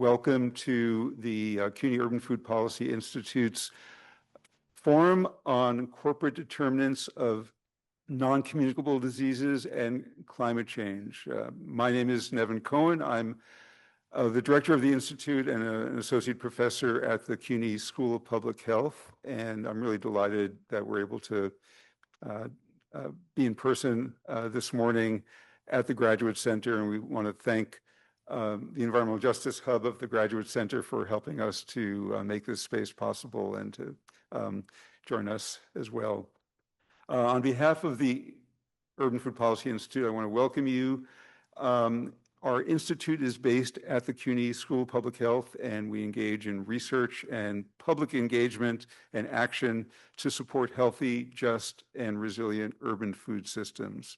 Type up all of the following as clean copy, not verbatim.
welcome to the CUNY Urban Food Policy Institute's Forum on Corporate Determinants of Non-Communicable Diseases and Climate Change. My name is Nevin Cohen. I'm the director of the Institute and an associate professor at the CUNY School of Public Health, and I'm really delighted that we're able to be in person this morning at the Graduate Center, and we want to thank the Environmental Justice Hub of the Graduate Center for helping us to make this space possible and to join us as well. On behalf of the Urban Food Policy Institute, I want to welcome you. Our institute is based at the CUNY School of Public Health, and we engage in research and public engagement and action to support healthy, just, and resilient urban food systems.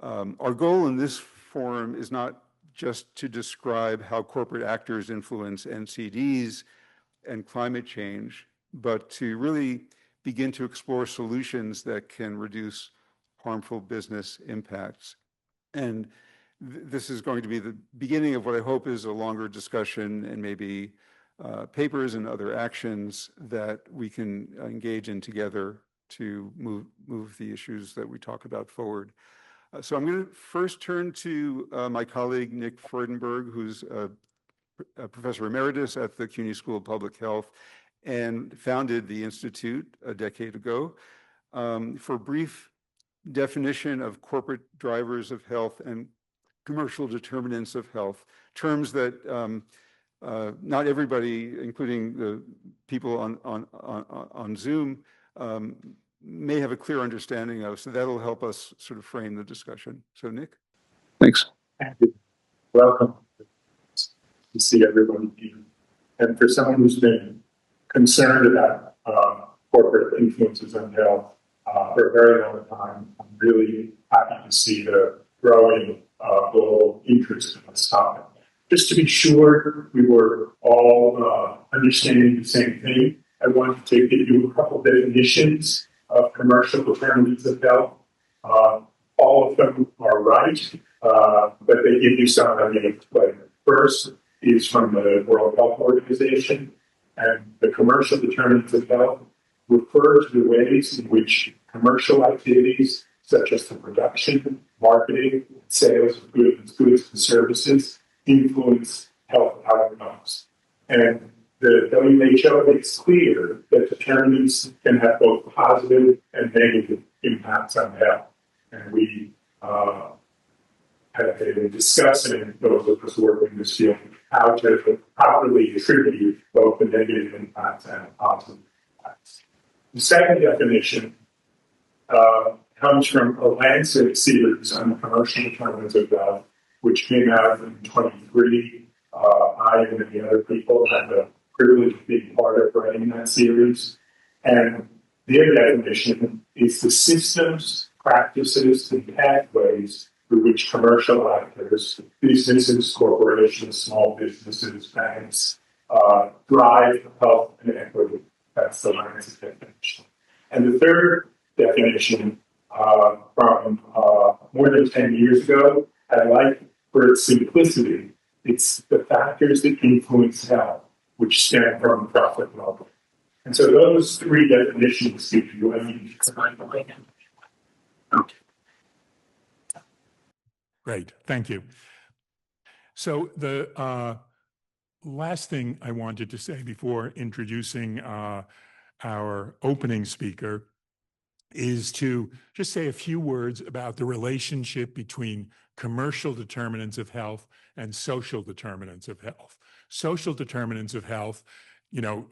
Our goal in this forum is not just to describe how corporate actors influence NCDs and climate change, but to really begin to explore solutions that can reduce harmful business impacts. And this is going to be the beginning of what I hope is a longer discussion and maybe papers and other actions that we can engage in together to move the issues that we talk about forward. So I'm going to first turn to my colleague, Nick Freudenberg, who's a professor emeritus at the CUNY School of Public Health and founded the Institute a decade ago. For a brief definition of corporate drivers of health and commercial determinants of health, terms that not everybody, including the people on Zoom, may have a clear understanding of, so that'll help us sort of frame the discussion. So, Nick? Thanks. Welcome to see everybody here. And for someone who's been concerned about corporate influences on health for a very long time, I'm really happy to see the growing global interest in this topic. Just to be sure we were all understanding the same thing, I wanted to give you a couple definitions of commercial determinants of health. All of them are right, but they give you some idea of flavor. First is from the World Health Organization, and the commercial determinants of health refer to the ways in which commercial activities, such as the production, marketing, sales of goods and services, influence health outcomes. And the WHO makes clear that determinants can have both positive and negative impacts on health. And we have been discussing, those of us who work in this field, how to properly attribute both the negative impacts and positive impacts. The second definition comes from a Lancet series on commercial determinants of health, which came out in 23. I and many other people had the privilege of being part of writing that series. And their definition is the systems, practices, and pathways through which commercial actors, businesses, corporations, small businesses, banks, drive health and equity. That's the Lancet definition. And the third definition from more than 10 years ago, I like for its simplicity. It's the factors that influence health, which stem from profit motive. And so those three definitions give you a need. Okay. Great, thank you. So the last thing I wanted to say before introducing our opening speaker is to just say a few words about the relationship between commercial determinants of health and social determinants of health. Social determinants of health,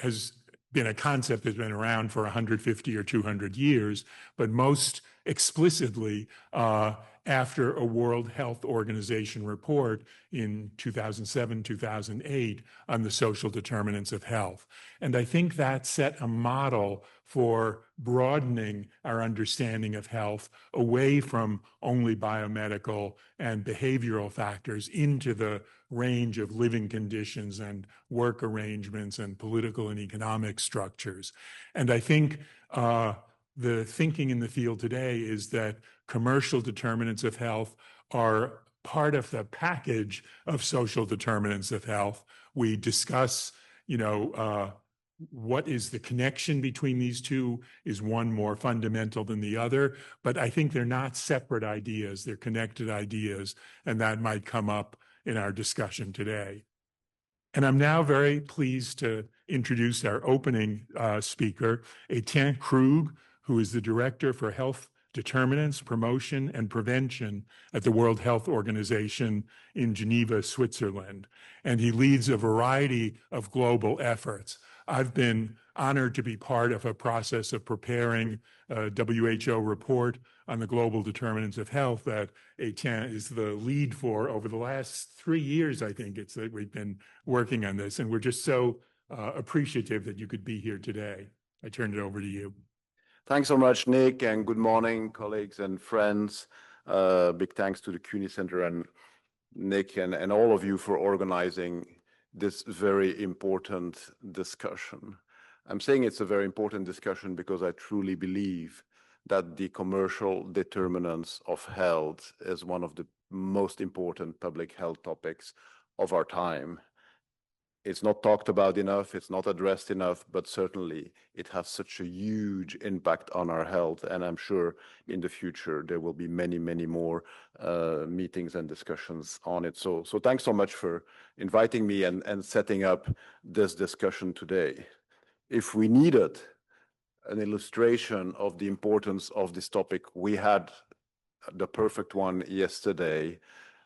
has been a concept that's been around for 150 or 200 years, but most explicitly after a World Health Organization report in 2007, 2008 on the social determinants of health. And I think that set a model for broadening our understanding of health away from only biomedical and behavioral factors into the range of living conditions and work arrangements and political and economic structures. And I think the thinking in the field today is that commercial determinants of health are part of the package of social determinants of health. We discuss, what is the connection between these two? Is one more fundamental than the other? But I think they're not separate ideas, they're connected ideas, and that might come up in our discussion today. And I'm now very pleased to introduce our opening speaker, Etienne Krug, who is the Director for Health Determinants, Promotion, and Prevention at the World Health Organization in Geneva, Switzerland. And he leads a variety of global efforts. I've been honored to be part of a process of preparing a WHO report on the global determinants of health that Etienne is the lead for over the last 3 years. I think it's that we've been working on this, and we're just so appreciative that you could be here today. I turn it over to you. Thanks so much, Nick, and good morning, colleagues and friends. Big thanks to the CUNY Center and Nick and all of you for organizing this very important discussion. I'm saying it's a very important discussion because I truly believe that the commercial determinants of health is one of the most important public health topics of our time. It's not talked about enough, it's not addressed enough, but certainly it has such a huge impact on our health. And I'm sure in the future there will be many, many more meetings and discussions on it. So thanks so much for inviting me and setting up this discussion today. If we needed an illustration of the importance of this topic, we had the perfect one yesterday.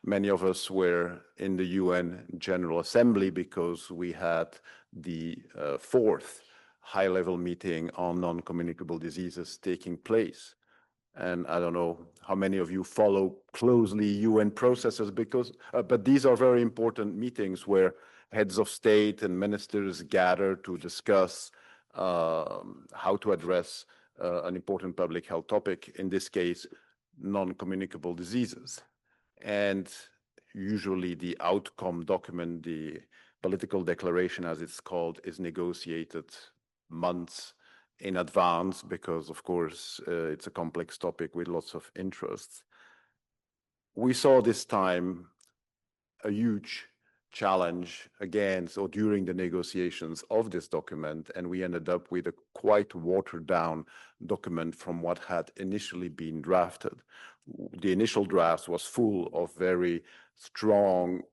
Many of us were in the UN General Assembly because we had the fourth high-level meeting on non-communicable diseases taking place. And I don't know how many of you follow closely UN processes, but these are very important meetings where heads of state and ministers gather to discuss how to address an important public health topic, in this case, non-communicable diseases. And usually the outcome document, the political declaration as it's called, is negotiated months in advance because, of course, it's a complex topic with lots of interests. We saw this time a huge challenge during the negotiations of this document, and we ended up with a quite watered down document from what had initially been drafted. The initial draft was full of very strong,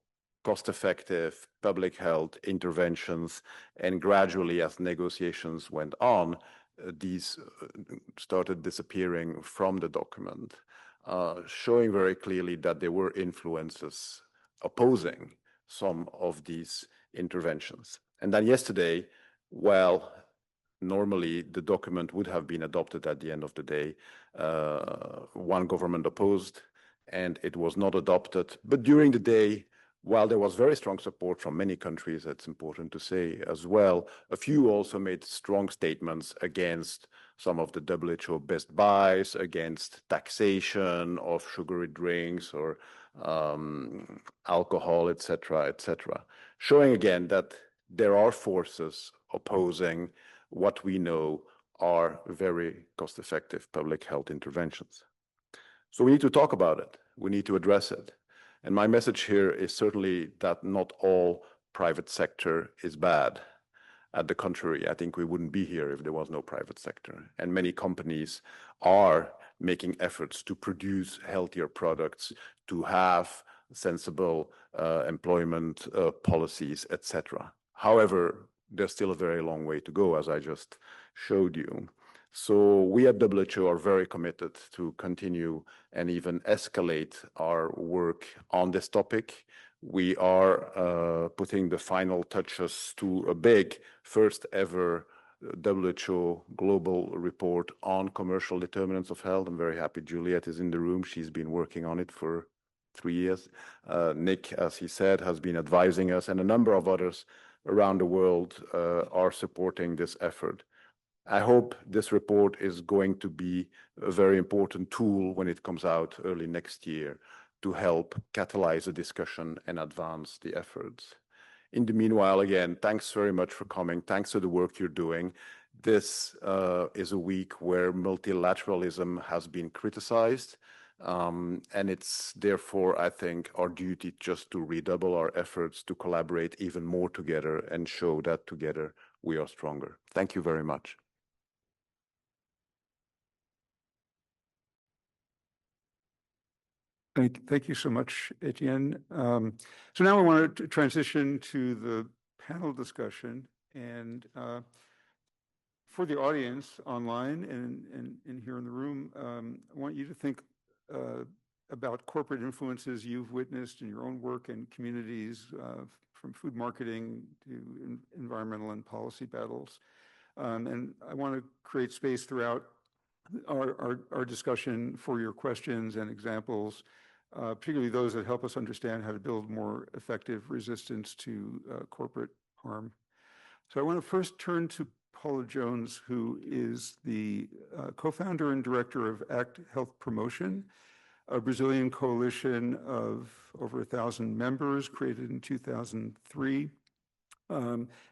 cost-effective public health interventions, and gradually as negotiations went on, these started disappearing from the document, showing very clearly that there were influences opposing some of these interventions. And then yesterday, well, normally the document would have been adopted at the end of the day. One government opposed and it was not adopted. But during the day, while there was very strong support from many countries, that's important to say as well, a few also made strong statements against some of the WHO best buys, against taxation of sugary drinks or alcohol, etc., showing again that there are forces opposing what we know are very cost-effective public health interventions. So we need to talk about it. We need to address it. And my message here is certainly that not all private sector is bad. At the contrary, I think we wouldn't be here if there was no private sector. And many companies are making efforts to produce healthier products, to have sensible employment policies, etc. However, there's still a very long way to go, as I just showed you. So we at WHO are very committed to continue and even escalate our work on this topic. We are putting the final touches to a big first ever WHO global report on commercial determinants of health. I'm very happy Juliet is in the room. She's been working on it for 3 years. Nick, as he said, has been advising us, and a number of others around the world are supporting this effort. I hope this report is going to be a very important tool when it comes out early next year to help catalyze a discussion and advance the efforts. In the meanwhile, again, thanks very much for coming. Thanks for the work you're doing. This is a week where multilateralism has been criticized. And it's therefore, I think, our duty just to redouble our efforts to collaborate even more together and show that together we are stronger. Thank you very much. Thank you so much, Etienne. So now I want to transition to the panel discussion. And for the audience online and here in the room, I want you to think about corporate influences you've witnessed in your own work and communities, from food marketing to environmental and policy battles. And I want to create space throughout our discussion for your questions and examples, particularly those that help us understand how to build more effective resistance to corporate harm. So I want to first turn to Paula Jones, who is the co-founder and director of ACT Health Promotion, a Brazilian coalition of over 1,000 members created in 2003.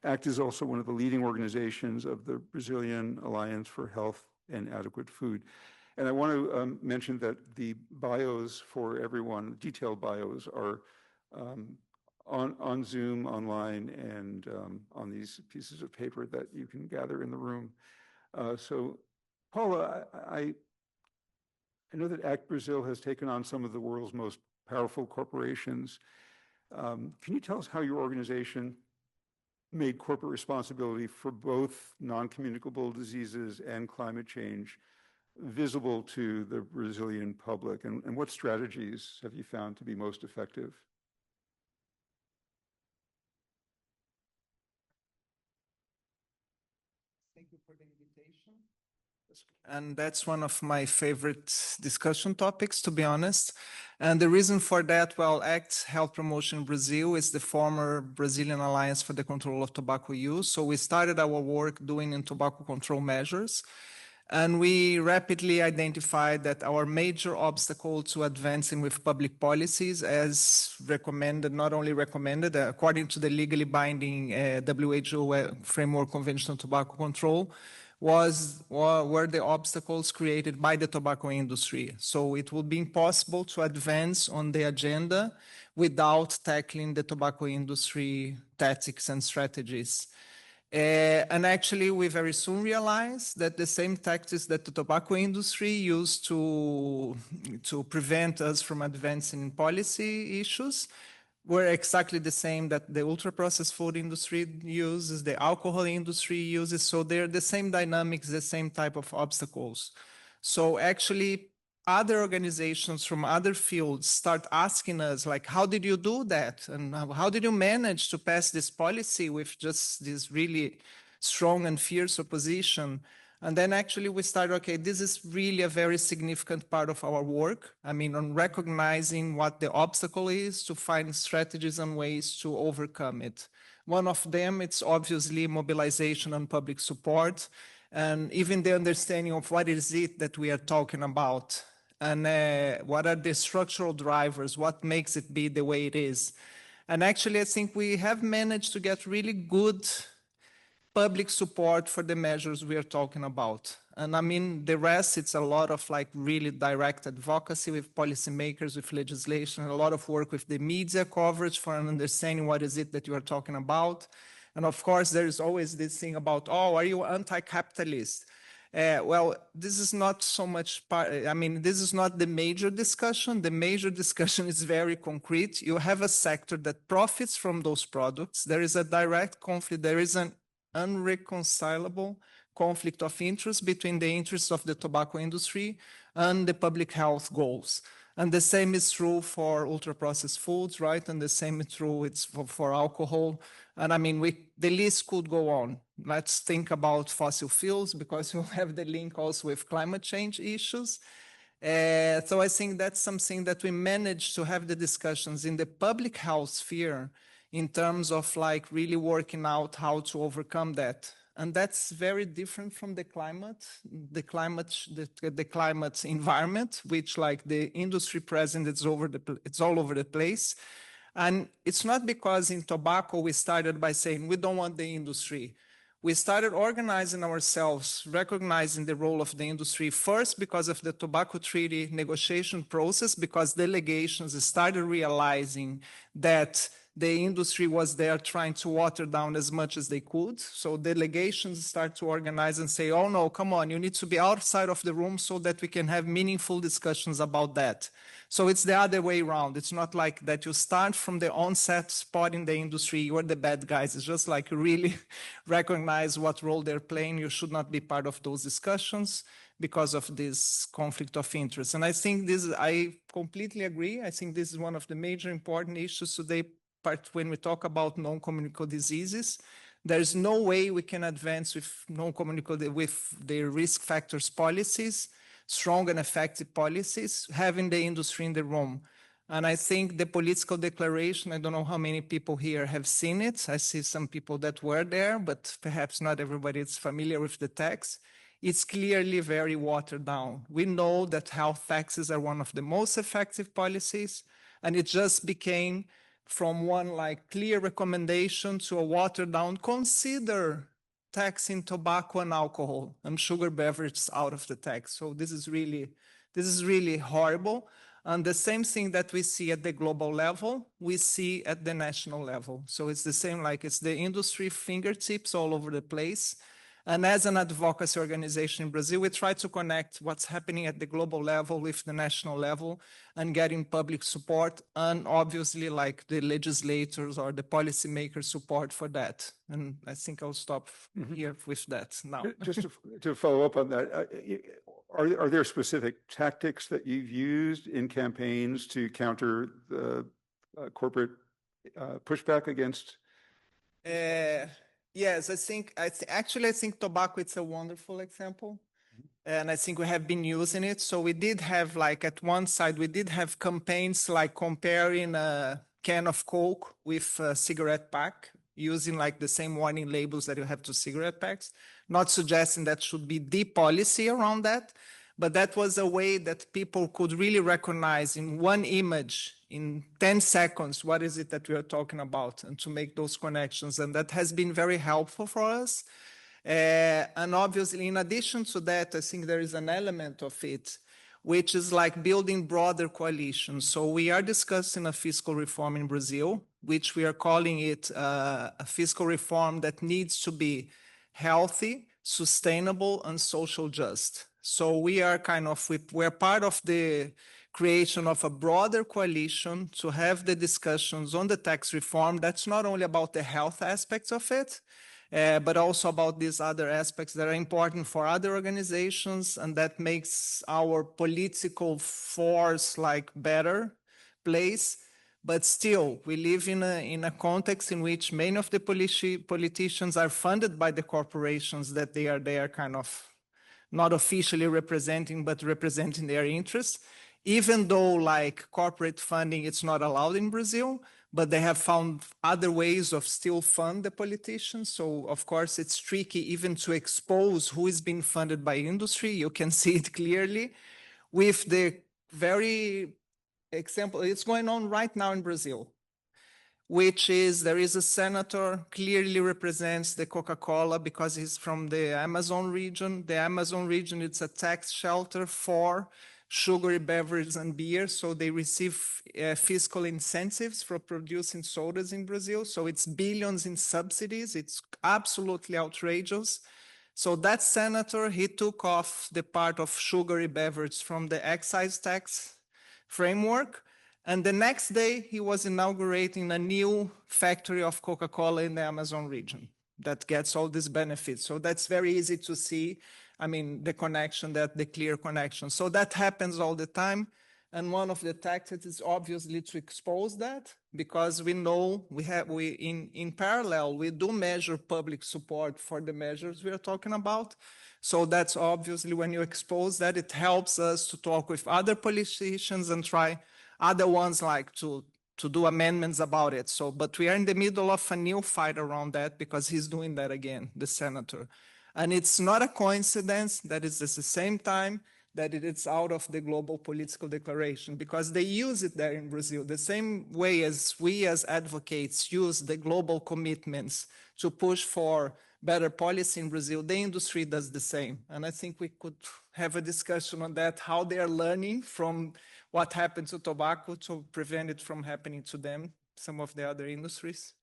ACT is also one of the leading organizations of the Brazilian Alliance for Health and Adequate Food. And I want to mention that the bios for everyone, detailed bios, are on Zoom, online, and on these pieces of paper that you can gather in the room. So, Paula, I know that ACT Brazil has taken on some of the world's most powerful corporations. Can you tell us how your organization made corporate responsibility for both non-communicable diseases and climate change visible to the Brazilian public, and what strategies have you found to be most effective? Thank you for the invitation. And that's one of my favorite discussion topics, to be honest. And the reason for that, well, ACT Health Promotion Brazil is the former Brazilian Alliance for the Control of Tobacco Use. So we started our work doing in tobacco control measures. And we rapidly identified that our major obstacle to advancing with public policies, as recommended, not only recommended, according to the legally binding WHO Framework Convention on Tobacco Control, were the obstacles created by the tobacco industry. So it would be impossible to advance on the agenda without tackling the tobacco industry tactics and strategies. And actually, we very soon realized that the same tactics that the tobacco industry used to prevent us from advancing in policy issues were exactly the same that the ultra-processed food industry uses, the alcohol industry uses. So they're the same dynamics, the same type of obstacles. So actually, other organizations from other fields start asking us, like, how did you do that? And how did you manage to pass this policy with just this really strong and fierce opposition? And then actually we started, okay, this is really a very significant part of our work. I mean, on recognizing what the obstacle is to find strategies and ways to overcome it. One of them, it's obviously mobilization and public support, and even the understanding of what is it that we are talking about. And what are the structural drivers? What makes it be the way it is? And actually, I think we have managed to get really good public support for the measures we are talking about. And I mean, the rest, it's a lot of like really direct advocacy with policymakers, with legislation, a lot of work with the media coverage for an understanding what is it that you are talking about. And of course, there is always this thing about, oh, are you anti-capitalist? Well, this is not so much part, I mean, this is not the major discussion. The major discussion is very concrete. You have a sector that profits from those products. There is a direct conflict. There is an unreconcilable conflict of interest between the interests of the tobacco industry and the public health goals. And the same is true for ultra-processed foods, right? And the same is true for alcohol. And I mean, the list could go on. Let's think about fossil fuels, because you'll have the link also with climate change issues. So I think that's something that we managed to have the discussions in the public health sphere in terms of like really working out how to overcome that. And that's very different from the climate environment, which like the industry present, it's all over the place. And it's not because in tobacco we started by saying we don't want the industry. we started organizing ourselves, recognizing the role of the industry first because of the tobacco treaty negotiation process, because delegations started realizing that the industry was there trying to water down as much as they could. So delegations start to organize and say, oh no, come on, you need to be outside of the room so that we can have meaningful discussions about that. So it's the other way around. It's not like that you start from the onset spot in the industry, you're the bad guys. It's just like you really recognize what role they're playing. You should not be part of those discussions because of this conflict of interest. And I think I completely agree. I think this is one of the major important issues today, when we talk about non-communicable diseases. There is no way we can advance with with the risk factors policies, strong and effective policies, having the industry in the room. And I think the political declaration, I don't know how many people here have seen it. I see some people that were there, but perhaps not everybody is familiar with the text. It's clearly very watered down. We know that health taxes are one of the most effective policies, and it just became from one like clear recommendation to a watered down, consider taxing tobacco and alcohol and sugar beverages out of the tax. So this is really horrible. And the same thing that we see at the global level, we see at the national level. So it's the same, like it's the industry fingertips all over the place. And as an advocacy organization in Brazil, we try to connect what's happening at the global level with the national level and getting public support, and obviously like the legislators or the policymakers support for that. And I think I'll stop here with that now. Just to follow up on that, are there specific tactics that you've used in campaigns to counter the corporate pushback against? Yes, I think tobacco is a wonderful example. And I think we have been using it. So we did have like at one side, we did have campaigns like comparing a can of Coke with a cigarette pack, using like the same warning labels that you have to cigarette packs, not suggesting that should be the policy around that. But that was a way that people could really recognize in one image, in 10 seconds, what is it that we are talking about, and to make those connections. And that has been very helpful for us. And obviously, in addition to that, I think there is an element of it, which is like building broader coalitions. So we are discussing a fiscal reform in Brazil, which we are calling it a fiscal reform that needs to be healthy, sustainable, and social just. So we are we're part of the creation of a broader coalition to have the discussions on the tax reform. That's not only about the health aspects of it, but also about these other aspects that are important for other organizations, and that makes our political force like better place. But still, we live in a context in which many of the politicians are funded by the corporations that they are there kind of not officially representing, but representing their interests, even though like corporate funding, it's not allowed in Brazil, but they have found other ways of still fund the politicians. So of course it's tricky even to expose who is being funded by industry. You can see it clearly with the very example, it's going on right now in Brazil, which is there is a senator clearly represents the Coca-Cola because he's from the Amazon region. The Amazon region, it's a tax shelter for sugary beverages and beer. So they receive fiscal incentives for producing sodas in Brazil. So it's billions in subsidies. It's absolutely outrageous. So that senator, he took off the part of sugary beverages from the excise tax framework. And the next day, he was inaugurating a new factory of Coca-Cola in the Amazon region that gets all these benefits. So that's very easy to see. I mean, the clear connection. So that happens all the time. And one of the tactics is obviously to expose that, because we know in parallel, we do measure public support for the measures we are talking about. So that's obviously when you expose that, it helps us to talk with other politicians and try other ones like to do amendments about it. So, but we are in the middle of a new fight around that because he's doing that again, the senator. And it's not a coincidence that it's at the same time that it is out of the global political declaration, because they use it there in Brazil. The same way as we as advocates use the global commitments to push for better policy in Brazil, the industry does the same. And I think we could have a discussion on that, how they are learning from what happened to tobacco to prevent it from happening to them, some of the other industries.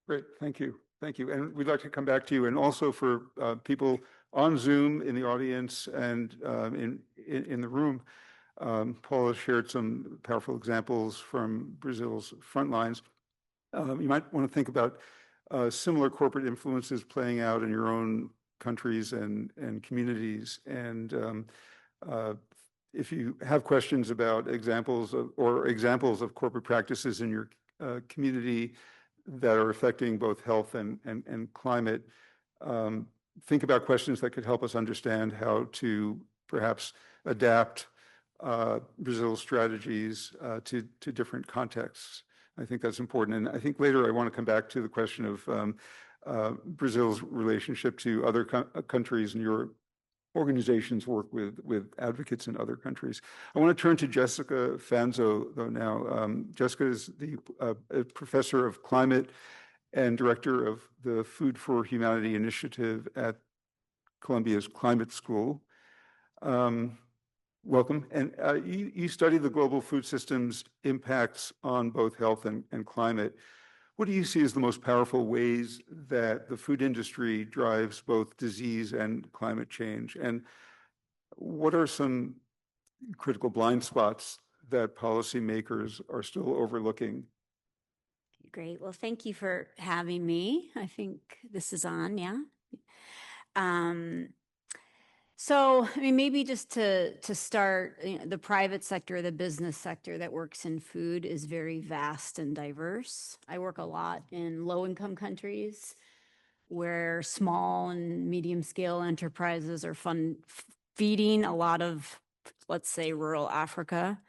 Great, thank you. Thank you. And we'd like to come back to you. And also for people on Zoom in the audience and in the room, Paula shared some powerful examples from Brazil's front lines. You might want to think about similar corporate influences playing out in your own countries and communities. And if you have questions about examples of corporate practices in your community that are affecting both health and climate, think about questions that could help us understand how to perhaps adapt Brazil's strategies to different contexts. I think that's important. And I think later I want to come back to the question of Brazil's relationship to other countries, and your organizations work with advocates in other countries. I want to turn to Jessica Fanzo, though, now. Jessica is the professor of climate and director of the Food for Humanity initiative at Columbia's Climate School. Welcome. And you study the global food system's impacts on both health and climate. What do you see as the most powerful ways that the food industry drives both disease and climate change? And what are some critical blind spots that policymakers are still overlooking? Great. Well, thank you for having me. I think this is on, yeah. So, I mean, maybe just to start, the private sector, the business sector that works in food is very vast and diverse. I work a lot in low-income countries where small and medium-scale enterprises are feeding a lot of, let's say, rural Africa.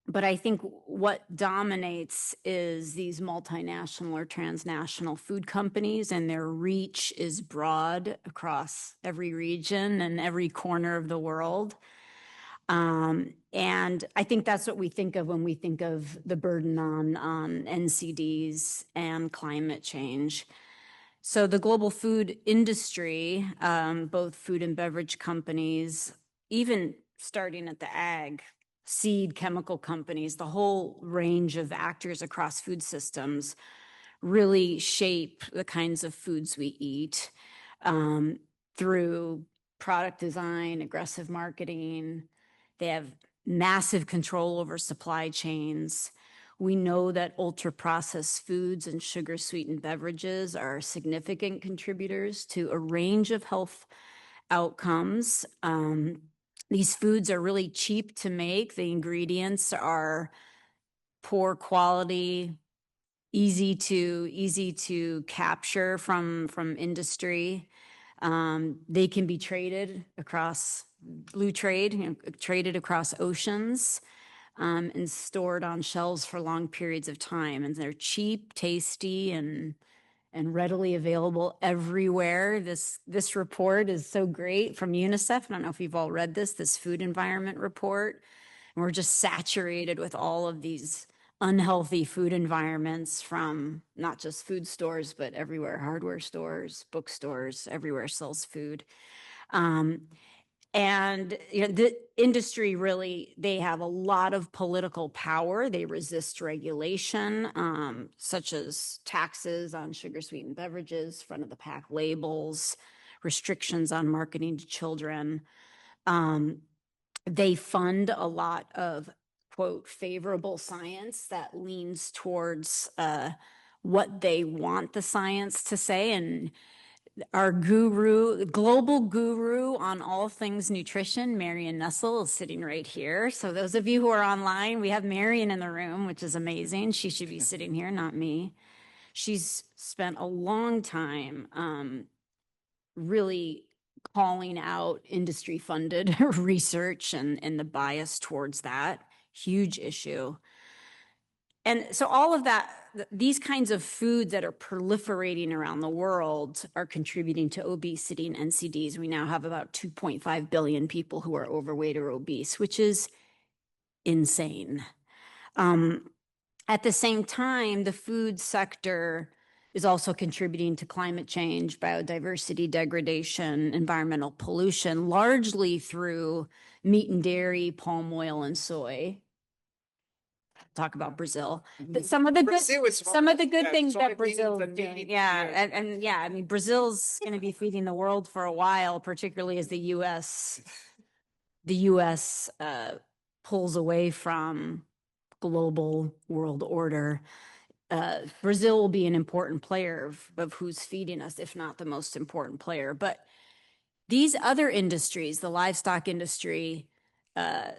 But I think what dominates is these multinational or transnational food companies, and their reach is broad across every region and every corner of the world. And I think that's what we think of when we think of the burden on NCDs and climate change. So the global food industry, both food and beverage companies, even starting at the ag, seed chemical companies, the whole range of actors across food systems really shape the kinds of foods we eat through product design, aggressive marketing. They have massive control over supply chains. We know that ultra-processed foods and sugar-sweetened beverages are significant contributors to a range of health outcomes. These foods are really cheap to make. The ingredients are poor quality, easy to capture from industry. They can be traded across blue trade, traded across oceans, and stored on shelves for long periods of time. And they're cheap, tasty, and readily available everywhere. This report is so great from UNICEF. I don't know if you've all read this food environment report. And we're just saturated with all of these unhealthy food environments from not just food stores, but everywhere, hardware stores, bookstores, everywhere sells food. And the industry really, they have a lot of political power. They resist regulation, such as taxes on sugar-sweetened beverages, front-of-the-pack labels, restrictions on marketing to children. They fund a lot of, quote, favorable science that leans towards what they want the science to say. And our global guru on all things nutrition, Marion Nussel, is sitting right here. So those of you who are online, we have Marion in the room, which is amazing. She should be sitting here, not me. She's spent a long time really calling out industry-funded research and the bias towards that. Huge issue. And so all of that, these kinds of foods that are proliferating around the world are contributing to obesity and NCDs. We now have about 2.5 billion people who are overweight or obese, which is insane. At the same time, the food sector is also contributing to climate change, biodiversity degradation, environmental pollution, largely through meat and dairy, palm oil, and soy. Talk about Brazil. But some of the good, some of the good things that Brazil is doing. Yeah, and yeah, I mean, Brazil's going to be feeding the world for a while, particularly as the U.S. Pulls away from global world order. Brazil will be an important player of who's feeding us, if not the most important player. But these other industries, the livestock industry,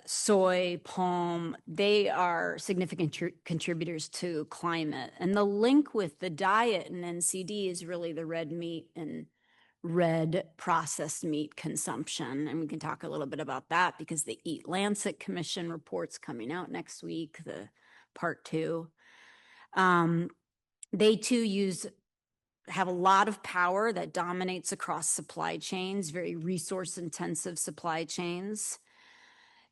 soy, palm, they are significant contributors to climate. And the link with the diet and NCD is really the red meat and red processed meat consumption. And we can talk a little bit about that because the Eat Lancet Commission report's coming out next week, the part 2. They too have a lot of power that dominates across supply chains, very resource intensive supply chains.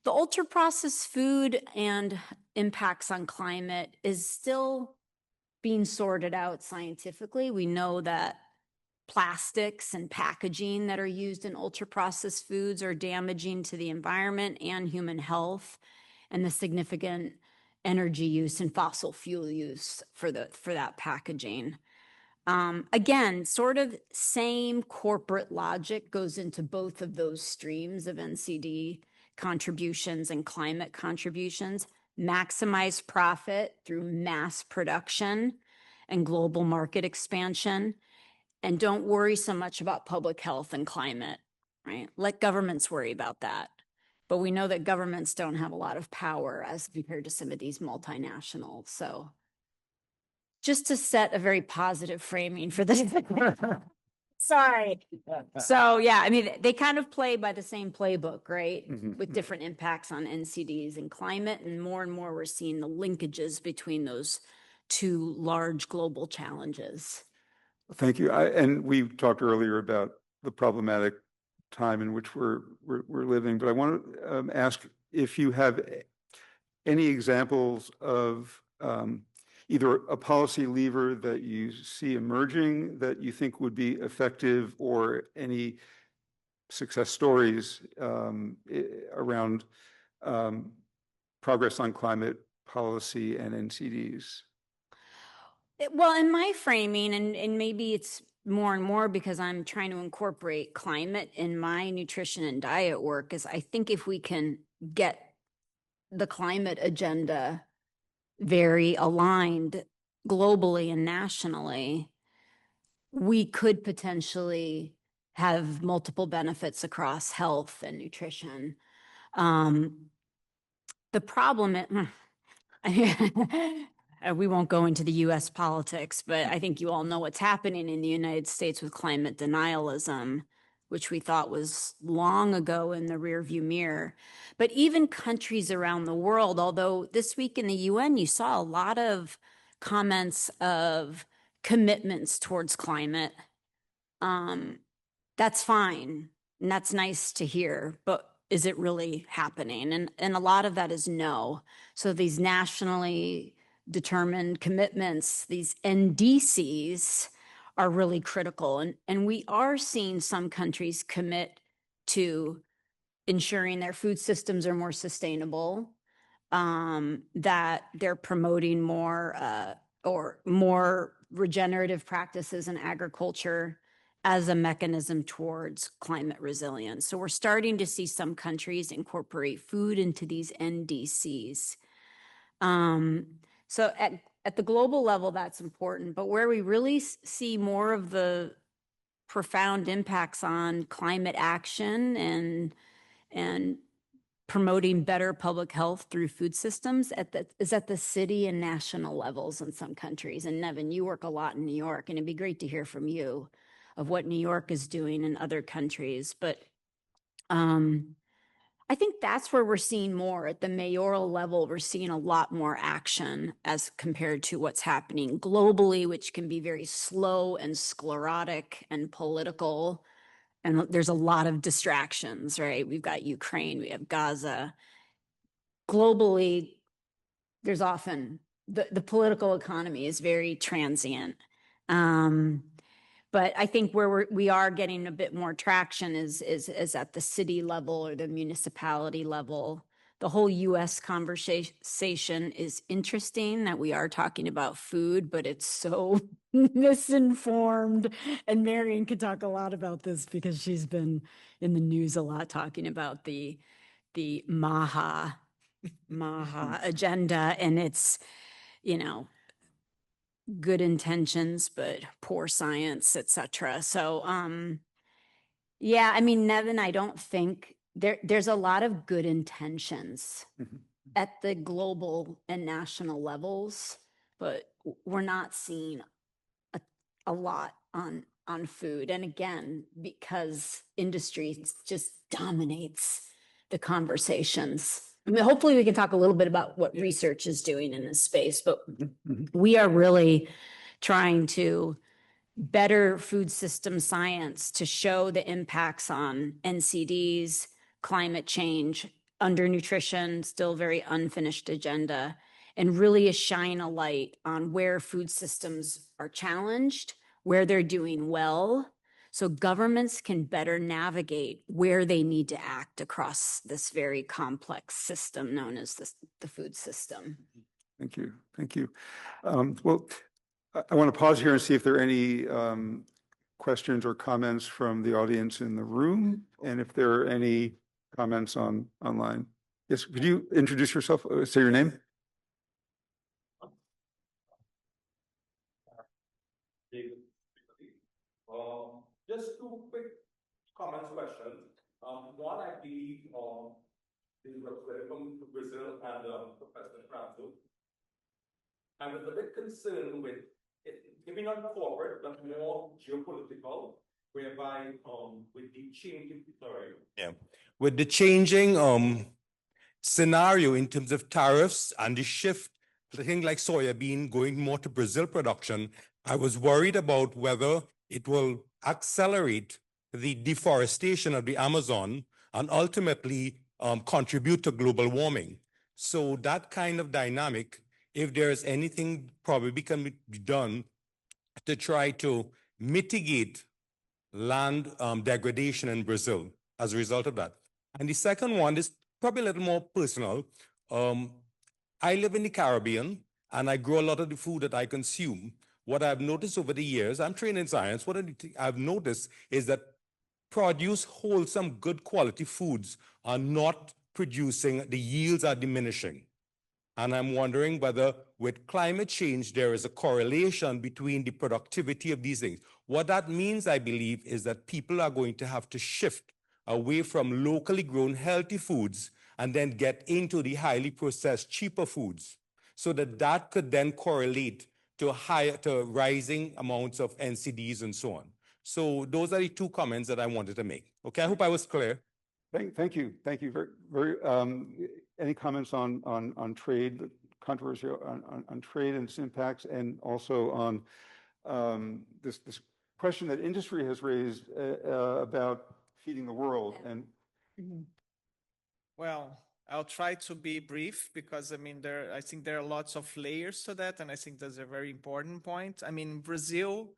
The ultra processed food and impacts on climate is still being sorted out scientifically. We know that plastics and packaging that are used in ultra processed foods are damaging to the environment and human health, and the significant energy use and fossil fuel use for that packaging. Again, sort of same corporate logic goes into both of those streams of NCD contributions and climate contributions. Maximize profit through mass production and global market expansion. And don't worry so much about public health and climate, right? Let governments worry about that. But we know that governments don't have a lot of power as compared to some of these multinationals. So just to set a very positive framing for this. Sorry. So yeah, I mean, they kind of play by the same playbook, right? With different impacts on NCDs and climate. And more we're seeing the linkages between those two large global challenges. Thank you. And we talked earlier about the problematic time in which we're living, but I want to ask if you have any examples of either a policy lever that you see emerging that you think would be effective, or any success stories around progress on climate policy and NCDs. Well, in my framing, and maybe it's more and more because I'm trying to incorporate climate in my nutrition and diet work, is I think if we can get the climate agenda very aligned globally and nationally, we could potentially have multiple benefits across health and nutrition. The problem, we won't go into the US politics, but I think you all know what's happening in the United States with climate denialism, which we thought was long ago in the rearview mirror. But even countries around the world, although this week in the UN, you saw a lot of comments of commitments towards climate. That's fine, and that's nice to hear, but is it really happening? And a lot of that is no. So these nationally determined commitments, these NDCs, are really critical. And we are seeing some countries commit to ensuring their food systems are more sustainable, that they're promoting more regenerative practices in agriculture as a mechanism towards climate resilience. So we're starting to see some countries incorporate food into these NDCs. So at the global level, that's important. But where we really see more of the profound impacts on climate action and promoting better public health through food systems is at the city and national levels in some countries. And Nevin, you work a lot in New York, and it'd be great to hear from you of what New York is doing in other countries. But I I think that's where we're seeing more at the mayoral level. We're seeing a lot more action as compared to what's happening globally, which can be very slow and sclerotic and political. And there's a lot of distractions, right? We've got Ukraine, we have Gaza. Globally, there's often the political economy is very transient. But I think where we are getting a bit more traction is at the city level or the municipality level. The whole US conversation is interesting that we are talking about food, but it's so misinformed. And Marion could talk a lot about this because she's been in the news a lot talking about the Maha agenda, and it's, you know, good intentions but poor science, etc. So yeah, I mean, Nevin, I don't think there's a lot of good intentions at the global and national levels, but we're not seeing a lot on food. And again, because industry just dominates the conversations. I mean, hopefully we can talk a little bit about what research is doing in this space, but we are really trying to better food system science to show the impacts on NCDs, climate change, undernutrition, still very unfinished agenda, and really shine a light on where food systems are challenged, where they're doing well, so governments can better navigate where they need to act across this very complex system known as the food system. Thank you. Thank you. Well, I want to pause here and see if there are any questions or comments from the audience in the room, and if there are any comments online. Yes, could you introduce yourself? Say your name. Just two quick comments, questions. One, I believe, this was welcome to Brazil and President Franco. I was a bit concerned with it, maybe not corporate, but more geopolitical, whereby with the changing, with the changing scenario in terms of tariffs and the shift, things like soybean going more to Brazil production, I was worried about whether it will accelerate the deforestation of the Amazon and ultimately contribute to global warming. So that kind of dynamic, if there is anything probably can be done to try to mitigate land degradation in Brazil as a result of that. And the second one is probably a little more personal. I live in the Caribbean and I grow a lot of the food that I consume. What I've noticed over the years, I'm trained in science, what I've noticed is that produce wholesome, good quality foods are not producing, the yields are diminishing. And I'm wondering whether with climate change, there is a correlation between the productivity of these things. What that means, I believe, is that people are going to have to shift away from locally grown healthy foods and then get into the highly processed, cheaper foods, so that could then correlate to rising amounts of NCDs and so on. So those are the two comments that I wanted to make. Okay, I hope I was clear. Thank you. Thank you. Very, any comments on trade, controversy on trade and its impacts, and also on this question that industry has raised about feeding the world? And well, I'll try to be brief because I mean I think there are lots of layers to that, and I think that's a very important point. I mean, Brazil,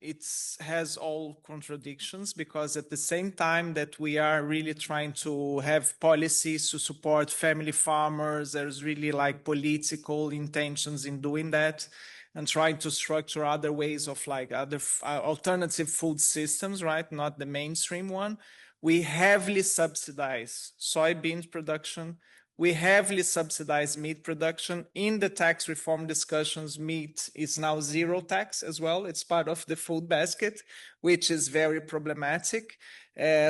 it has all contradictions because at the same time that we are really trying to have policies to support family farmers, there's really like political intentions in doing that and trying to structure other ways of like other alternative food systems, right? Not the mainstream one. We heavily subsidize soybean production. We heavily subsidize meat production. In the tax reform discussions, meat is now zero tax as well. It's part of the food basket, which is very problematic.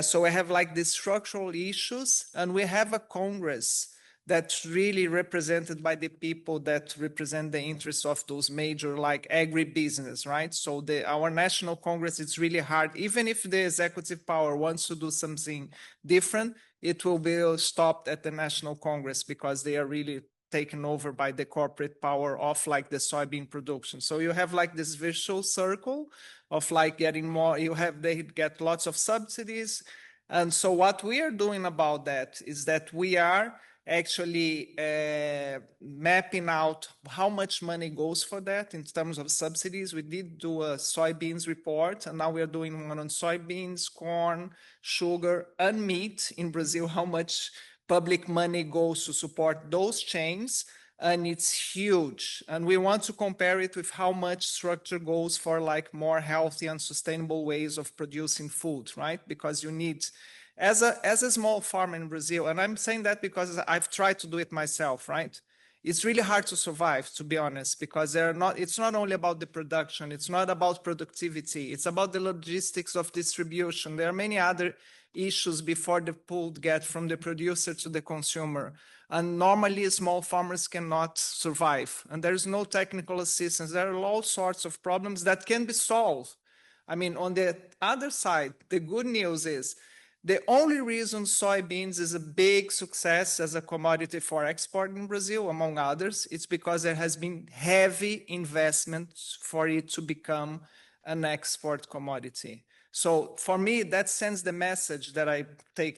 So we have like these structural issues, and we have a Congress that's really represented by the people that represent the interests of those major like agribusiness, right? So our national congress, it's really hard. Even if the executive power wants to do something different, it will be stopped at the national congress because they are really taken over by the corporate power of like the soybean production. So you have like this vicious circle of like getting more, they get lots of subsidies. And so what we are doing about that is that we are actually mapping out how much money goes for that in terms of subsidies. We did do a soybeans report, and now we are doing one on soybeans, corn, sugar, and meat in Brazil, how much public money goes to support those chains, and it's huge. And we want to compare it with how much structure goes for like more healthy and sustainable ways of producing food, right? Because you need, as a small farmer in Brazil, and I'm saying that because I've tried to do it myself, right? It's really hard to survive, to be honest, because it's not only about the production, it's not about productivity, it's about the logistics of distribution. There are many other issues before the food gets from the producer to the consumer. And normally small farmers cannot survive, and there's no technical assistance. There are all sorts of problems that can be solved. I mean, on the other side, the good news is the only reason soybeans is a big success as a commodity for export in Brazil, among others, it's because there has been heavy investment for it to become an export commodity. So for me, that sends the message that I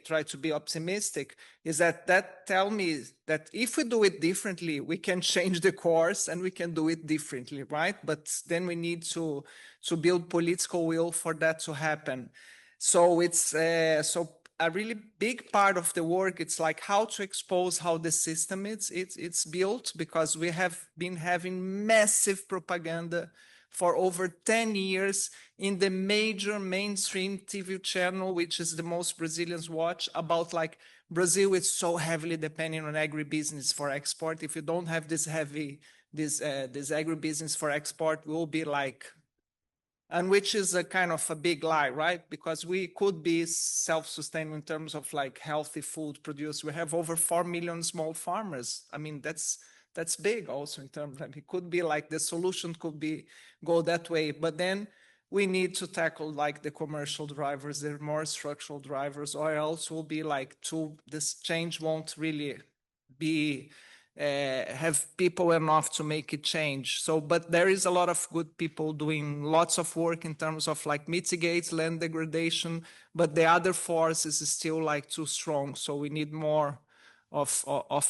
try to be optimistic, is that tell me that if we do it differently, we can change the course and we can do it differently, right? But then we need to build political will for that to happen. So it's so a really big part of the work, it's like how to expose how the system it's built, because we have been having massive propaganda for over 10 years in the major mainstream TV channel, which is the most Brazilians watch, about like Brazil is so heavily dependent on agribusiness for export. If you don't have this agribusiness for export, we'll be like, and which is a kind of a big lie, right? Because we could be self-sustaining in terms of like healthy food produced. We have over 4 million small farmers. I mean, that's big also in terms of, it could be like the solution could be go that way, but then we need to tackle like the commercial drivers, the more structural drivers, or else will be like this change won't really be have people enough to make it change. So, but there is a lot of good people doing lots of work in terms of like mitigate land degradation, but the other force is still like too strong. So we need more of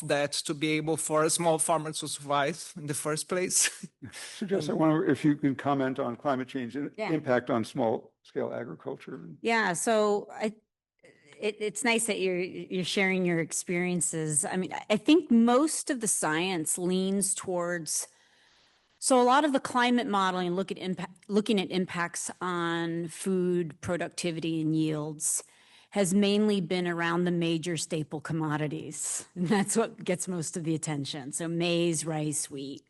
that to be able for a small farmer to survive in the first place. So Jess, I wonder if you can comment on climate change and Yeah. impact on small scale agriculture. Yeah, so it's nice that you're sharing your experiences. I mean, I think most of the science leans towards, so a lot of the climate modeling looking at impacts on food productivity and yields has mainly been around the major staple commodities. And that's what gets most of the attention. So maize, rice, wheat.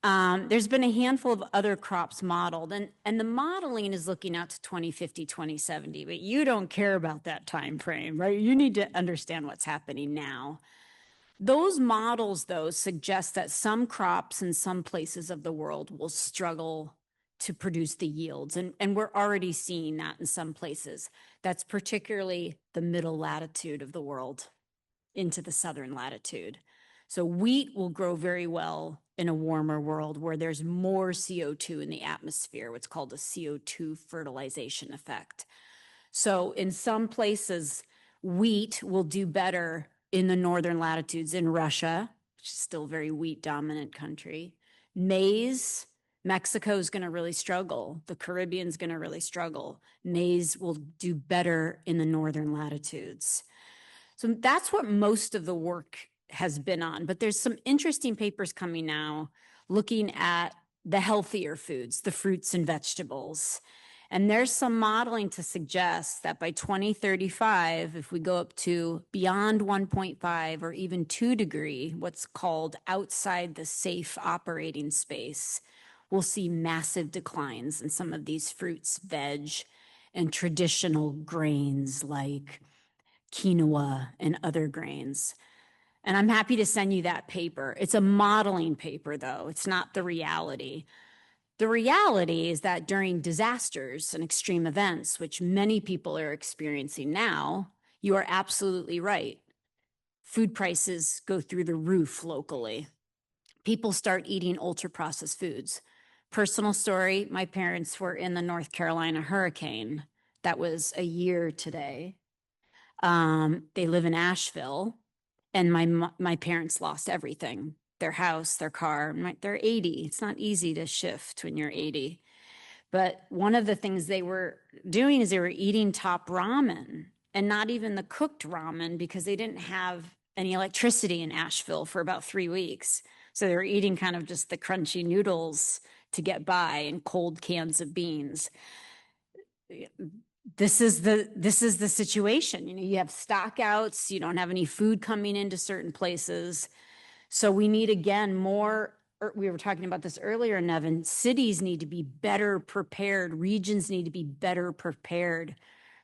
There's been a handful of other crops modeled, and the modeling is looking out to 2050, 2070, but you don't care about that time frame, right? You need to understand what's happening now. Those models, though, suggest that some crops in some places of the world will struggle to produce the yields, and we're already seeing that in some places. That's particularly the middle latitude of the world into the southern latitude. So wheat will grow very well in a warmer world where there's more CO2 in the atmosphere, what's called a CO2 fertilization effect. So in some places, wheat will do better in the northern latitudes in Russia, which is still a very wheat dominant country. Maize, Mexico is going to really struggle. The Caribbean is going to really struggle. Maize will do better in the northern latitudes. So that's what most of the work has been on. But there's some interesting papers coming now looking at the healthier foods, the fruits and vegetables. And there's some modeling to suggest that by 2035, if we go up to beyond 1.5 or even 2 degree, what's called outside the safe operating space, we'll see massive declines in some of these fruits, veg, and traditional grains like quinoa and other grains. And I'm happy to send you that paper. It's a modeling paper, though. It's not the reality. The reality is that during disasters and extreme events, which many people are experiencing now, you are absolutely right. Food prices go through the roof locally. People start eating ultra-processed foods. Personal story, my parents were in the North Carolina hurricane. That was a year today. They live in Asheville, and my parents lost everything, their house, their car. They're 80. It's not easy to shift when you're 80. But one of the things they were doing is they were eating top ramen, and not even the cooked ramen, because they didn't have any electricity in Asheville for about 3 weeks. So they were eating kind of just the crunchy noodles to get by and cold cans of beans. This is the situation. You know, you have stockouts, you don't have any food coming into certain places. So we need, again, more, we were talking about this earlier, Nevin, cities need to be better prepared, regions need to be better prepared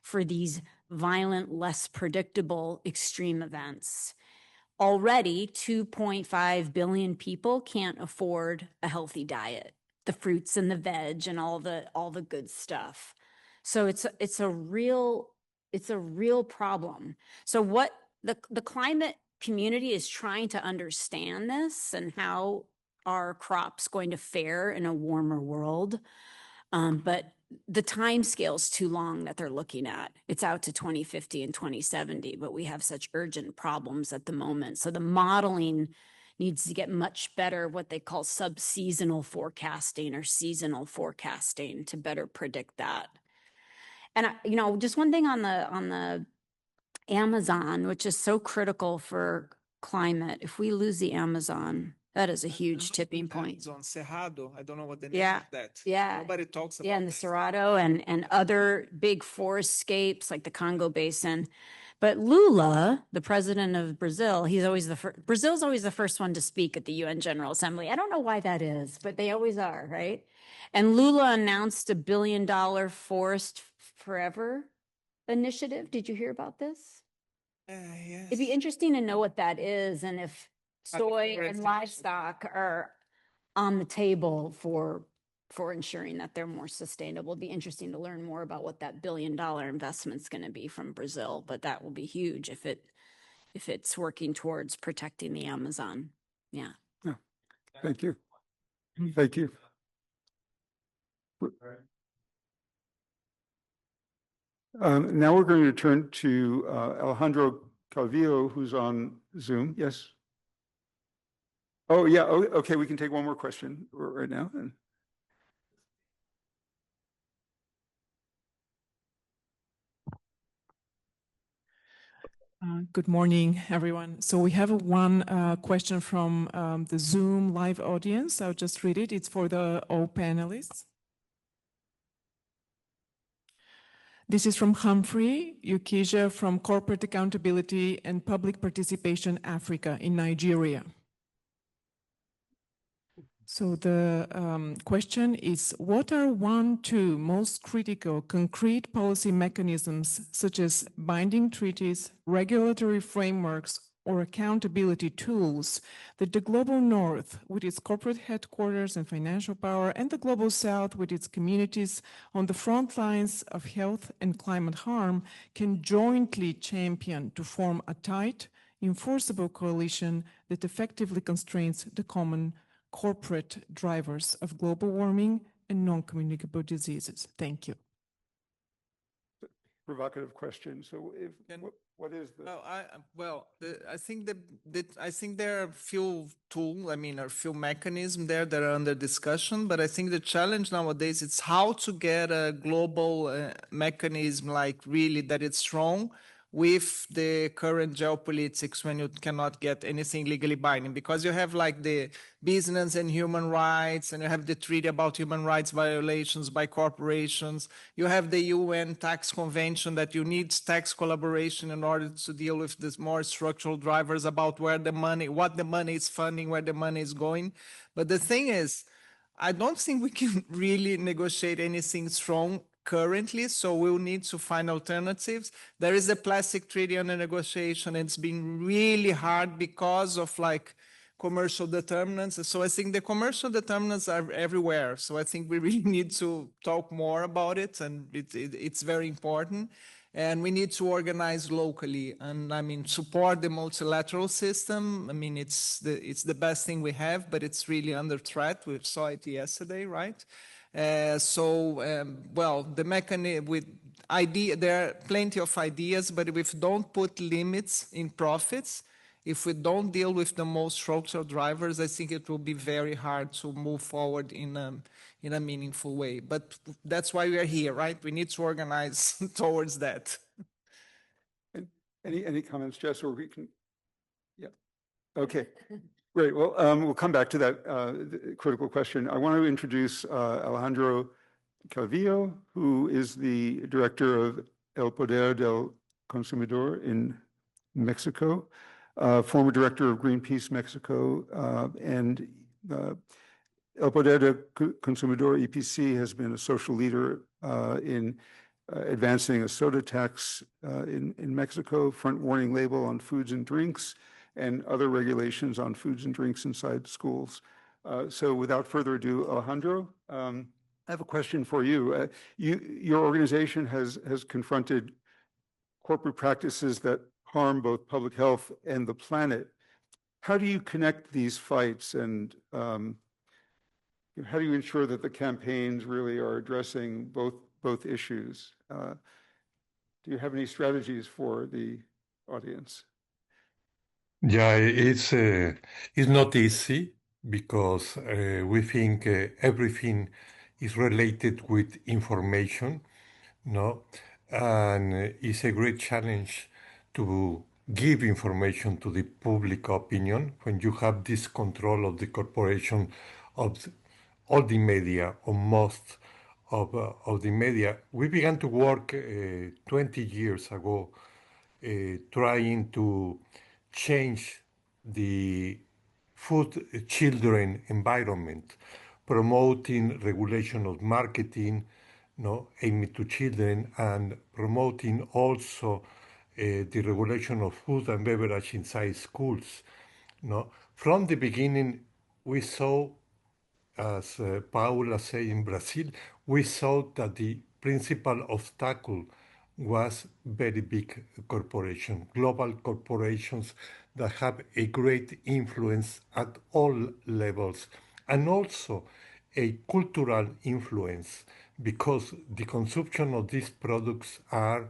for these violent, less predictable extreme events. Already 2.5 billion people can't afford a healthy diet, the fruits and the veg and all the good stuff. So it's a real problem. So what the climate community is trying to understand this and how are crops going to fare in a warmer world. But the time scale is too long that they're looking at. It's out to 2050 and 2070, but we have such urgent problems at the moment. So the modeling needs to get much better, what they call sub-seasonal forecasting or seasonal forecasting, to better predict that. And you know, just one thing on the Amazon, which is so critical for climate. If we lose the Amazon, that is a huge tipping point. On Cerrado, I don't know what the name Yeah, of that. yeah. Nobody talks about Yeah, and the that. Cerrado and other big forestscapes like the Congo Basin. But Lula, the president of Brazil, he's always Brazil's always the first one to speak at the UN General Assembly. I don't know why that is, but they always are, right? And Lula announced $1 billion Forest Forever initiative. Did you hear about this? Yes. It'd be interesting to know what that is and if soy and livestock are on the table for ensuring that they're more sustainable. It'd be interesting to learn more about what that $1 billion investment's going to be from Brazil, but that will be huge if it's working towards protecting the Amazon. Yeah. Thank you. Thank you. Now we're going to turn to Alejandro Calvillo, who's on Zoom. Yes. Oh, yeah. Oh, okay. We can take one more question right now. Good morning, everyone. So we have one question from the Zoom live audience. I'll just read it. It's for all panelists. This is from Humphrey Ukija from Corporate Accountability and Public Participation Africa in Nigeria. So the question is, what are 2 most critical concrete policy mechanisms, such as binding treaties, regulatory frameworks, or accountability tools, that the Global North, with its corporate headquarters and financial power, and the Global South, with its communities on the front lines of health and climate harm, can jointly champion to form a tight, enforceable coalition that effectively constrains the common corporate drivers of global warming and non-communicable diseases? Thank you. Provocative question. So what is the? I think there are a few tools, a few mechanisms there that are under discussion, but I think the challenge nowadays is how to get a global mechanism, like really that it's strong with the current geopolitics, when you cannot get anything legally binding, because you have like the business and human rights, and you have the treaty about human rights violations by corporations. You have the UN tax convention that you need tax collaboration in order to deal with this more structural drivers about where the money, what the money is funding, where the money is going. But the thing is, I don't think we can really negotiate anything strong currently, so we'll need to find alternatives. There is a plastic treaty under negotiation, and it's been really hard because of like commercial determinants. So I think the commercial determinants are everywhere. So I think we really need to talk more about it, and it's very important. And we need to organize locally, and I mean, support the multilateral system. I mean, it's the best thing we have, but it's really under threat. We saw it yesterday, right? Well, the mechanism with idea, there are plenty of ideas, but if we don't put limits in profits, if we don't deal with the most structural drivers, I think it will be very hard to move forward in a meaningful way. But that's why we are here, right? We need to organize towards that. Any comments, Jess, or we can? Yeah. Okay. Great. Well, we'll come back to that critical question. I want to introduce Alejandro Calvillo, who is the director of El Poder del Consumidor in Mexico, former director of Greenpeace Mexico, and El Poder del Consumidor, EPC, has been a social leader in advancing a soda tax in Mexico, front warning label on foods and drinks, and other regulations on foods and drinks inside schools. So without further ado, Alejandro, I have a question for you. Your organization has confronted corporate practices that harm both public health and the planet. How do you connect these fights, and how do you ensure that the campaigns really are addressing both issues? Do you have any strategies for the audience? Yeah, it's not easy because we think everything is related with information, no, and it's a great challenge to give information to the public opinion when you have this control of the corporation of all the media or most of the media. We began to work 20 years ago trying to change the food children environment, promoting regulation of marketing, no, aiming to children, and promoting also the regulation of food and beverage inside schools. No, from the beginning, we saw, as Paula said in Brazil, we saw that the principal obstacle was very big corporations, global corporations that have a great influence at all levels, and also a cultural influence because the consumption of these products are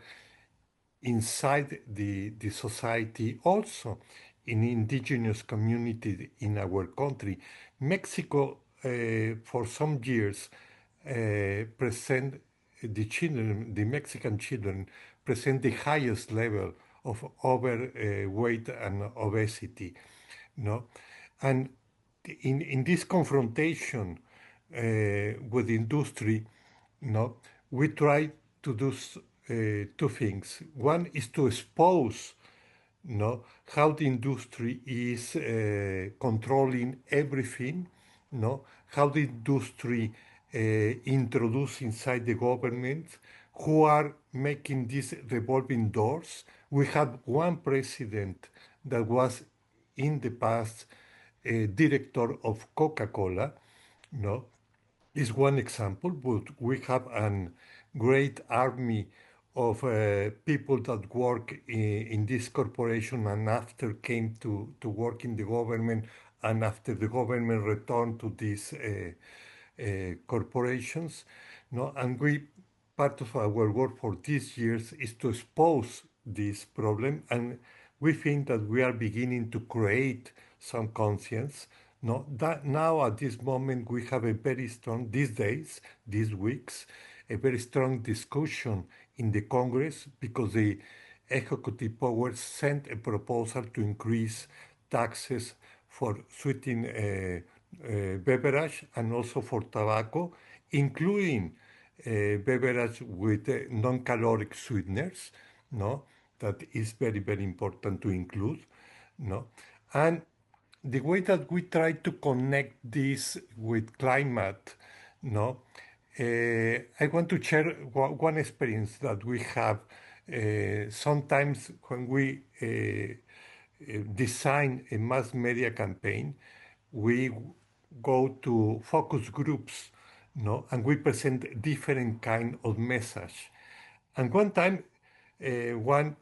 inside the society, also in indigenous community in our country. Mexico, for some years, present the children, the Mexican children, present the highest level of overweight and obesity, no? And in this confrontation with industry, no, we try to do two things. One is to expose, no, how the industry is controlling everything, no, how the industry introduce inside the government, who are making these revolving doors. We have one president that was in the past a director of Coca-Cola, no, is one example, but we have a great army of people that work in this corporation and after came to work in the government and after the government returned to these corporations. No? And part of our work for these years is to expose this problem, and we think that we are beginning to create some conscience. No, that now at this moment we have a very strong, these days, these weeks, a very strong discussion in the Congress because the executive power sent a proposal to increase taxes for sweetened beverage and also for tobacco, including beverage with non-caloric sweeteners, no, that is very, very important to include, no, and the way that we try to connect this with climate, no, I want to share one experience that we have. Sometimes when we design a mass media campaign, we go to focus groups, no, and we present different kind of message. And one time, one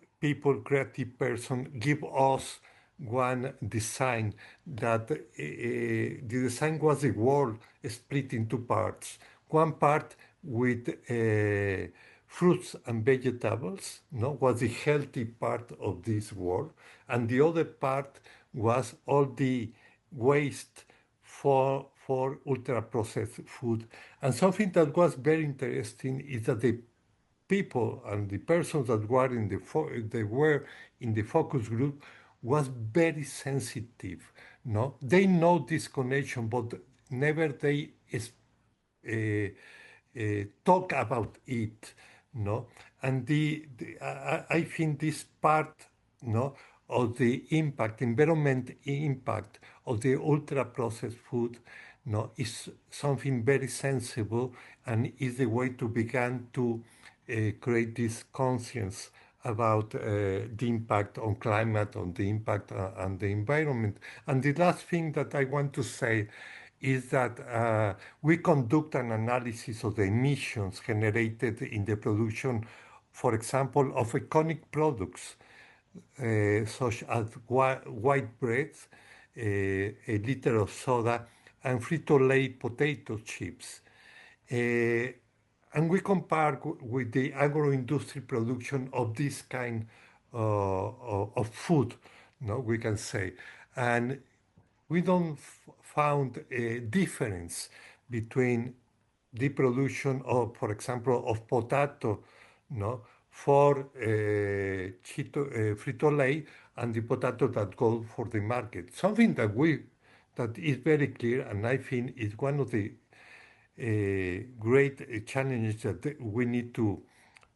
creative person, give us one design that the design was the world split into parts. One part with fruits and vegetables, no, was the healthy part of this world, and the other part was all the waste for ultra processed food. And something that was very interesting is that the people and the persons that were in the focus group was very sensitive. No, they know this connection, but never they talk about it. No, and I think this part, no, of the environment impact of the ultra processed food, no, is something very sensible, and is the way to begin to create this conscience about the impact on climate, on the impact on the environment. And the last thing that I want to say is that we conduct an analysis of the emissions generated in the production, for example, of iconic products such as white bread, a liter of soda, and Frito-Lay potato chips. And we compare with the agro-industry production of this kind of food, no, we can say. And we don't found a difference between the production of, for example, of potato, no, for Frito-Lay, and the potato that go for the market. Something that is very clear, and I think is one of the great challenges that we need to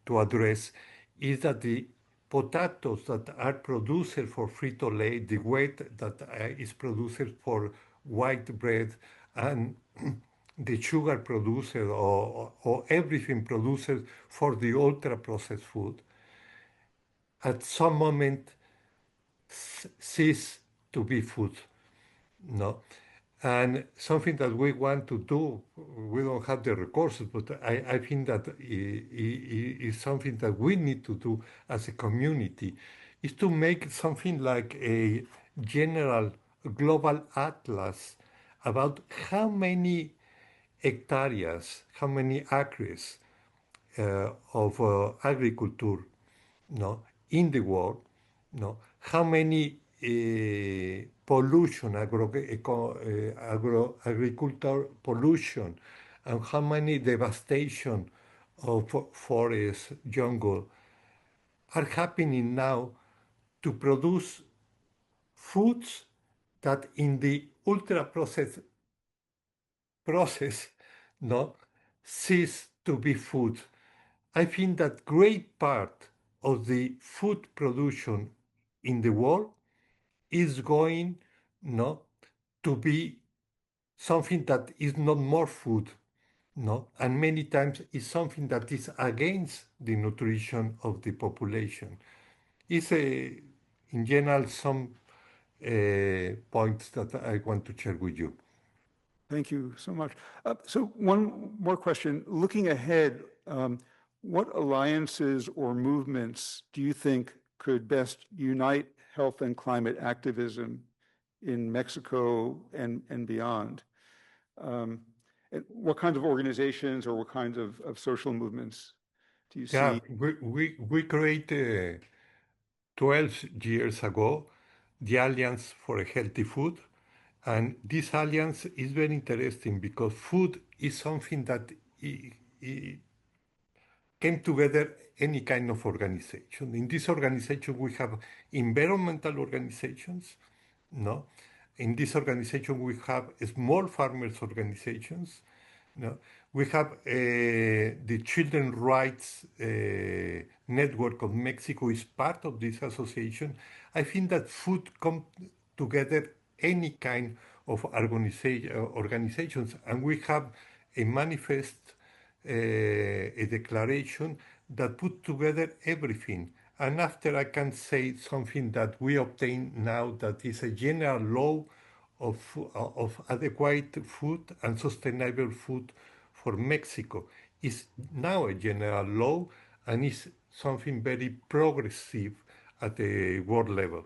address, is that the potatoes that are produced for Frito-Lay, the weight that is produced for white bread, and the sugar produced or everything produced for the ultra processed food, at some moment cease to be food. No. And something that we want to do, we don't have the resources, but I think that is something that we need to do as a community, is to make something like a general global atlas about how many hectares, how many acres of agriculture, no, in the world, no, how many pollution, agricultural pollution, and how many devastation of forest, jungle are happening now to produce foods that in the ultra process, no, cease to be food. I think that great part of the food production in the world is going, no, to be something that is not more food, no, and many times is something that is against the nutrition of the population. It's in general some points that I want to share with you. Thank you so much. So one more question. Looking ahead, what alliances or movements do you think could best unite health and climate activism in Mexico and beyond? And what kinds of organizations or what kinds of social movements do you see? Yeah, we created 12 years ago the Alliance for a Healthy Food. And this alliance is very interesting because food is something that came together any kind of organization. In this organization, we have environmental organizations, no? In this organization, we have small farmers organizations, no? We have the Children Rights Network of Mexico is part of this association. I think that food comes together any kind of organizations, and we have a manifest a declaration that put together everything. And after I can say something that we obtain now, that is a general law of adequate food and sustainable food for Mexico. Is now a general law and is something very progressive at the world level.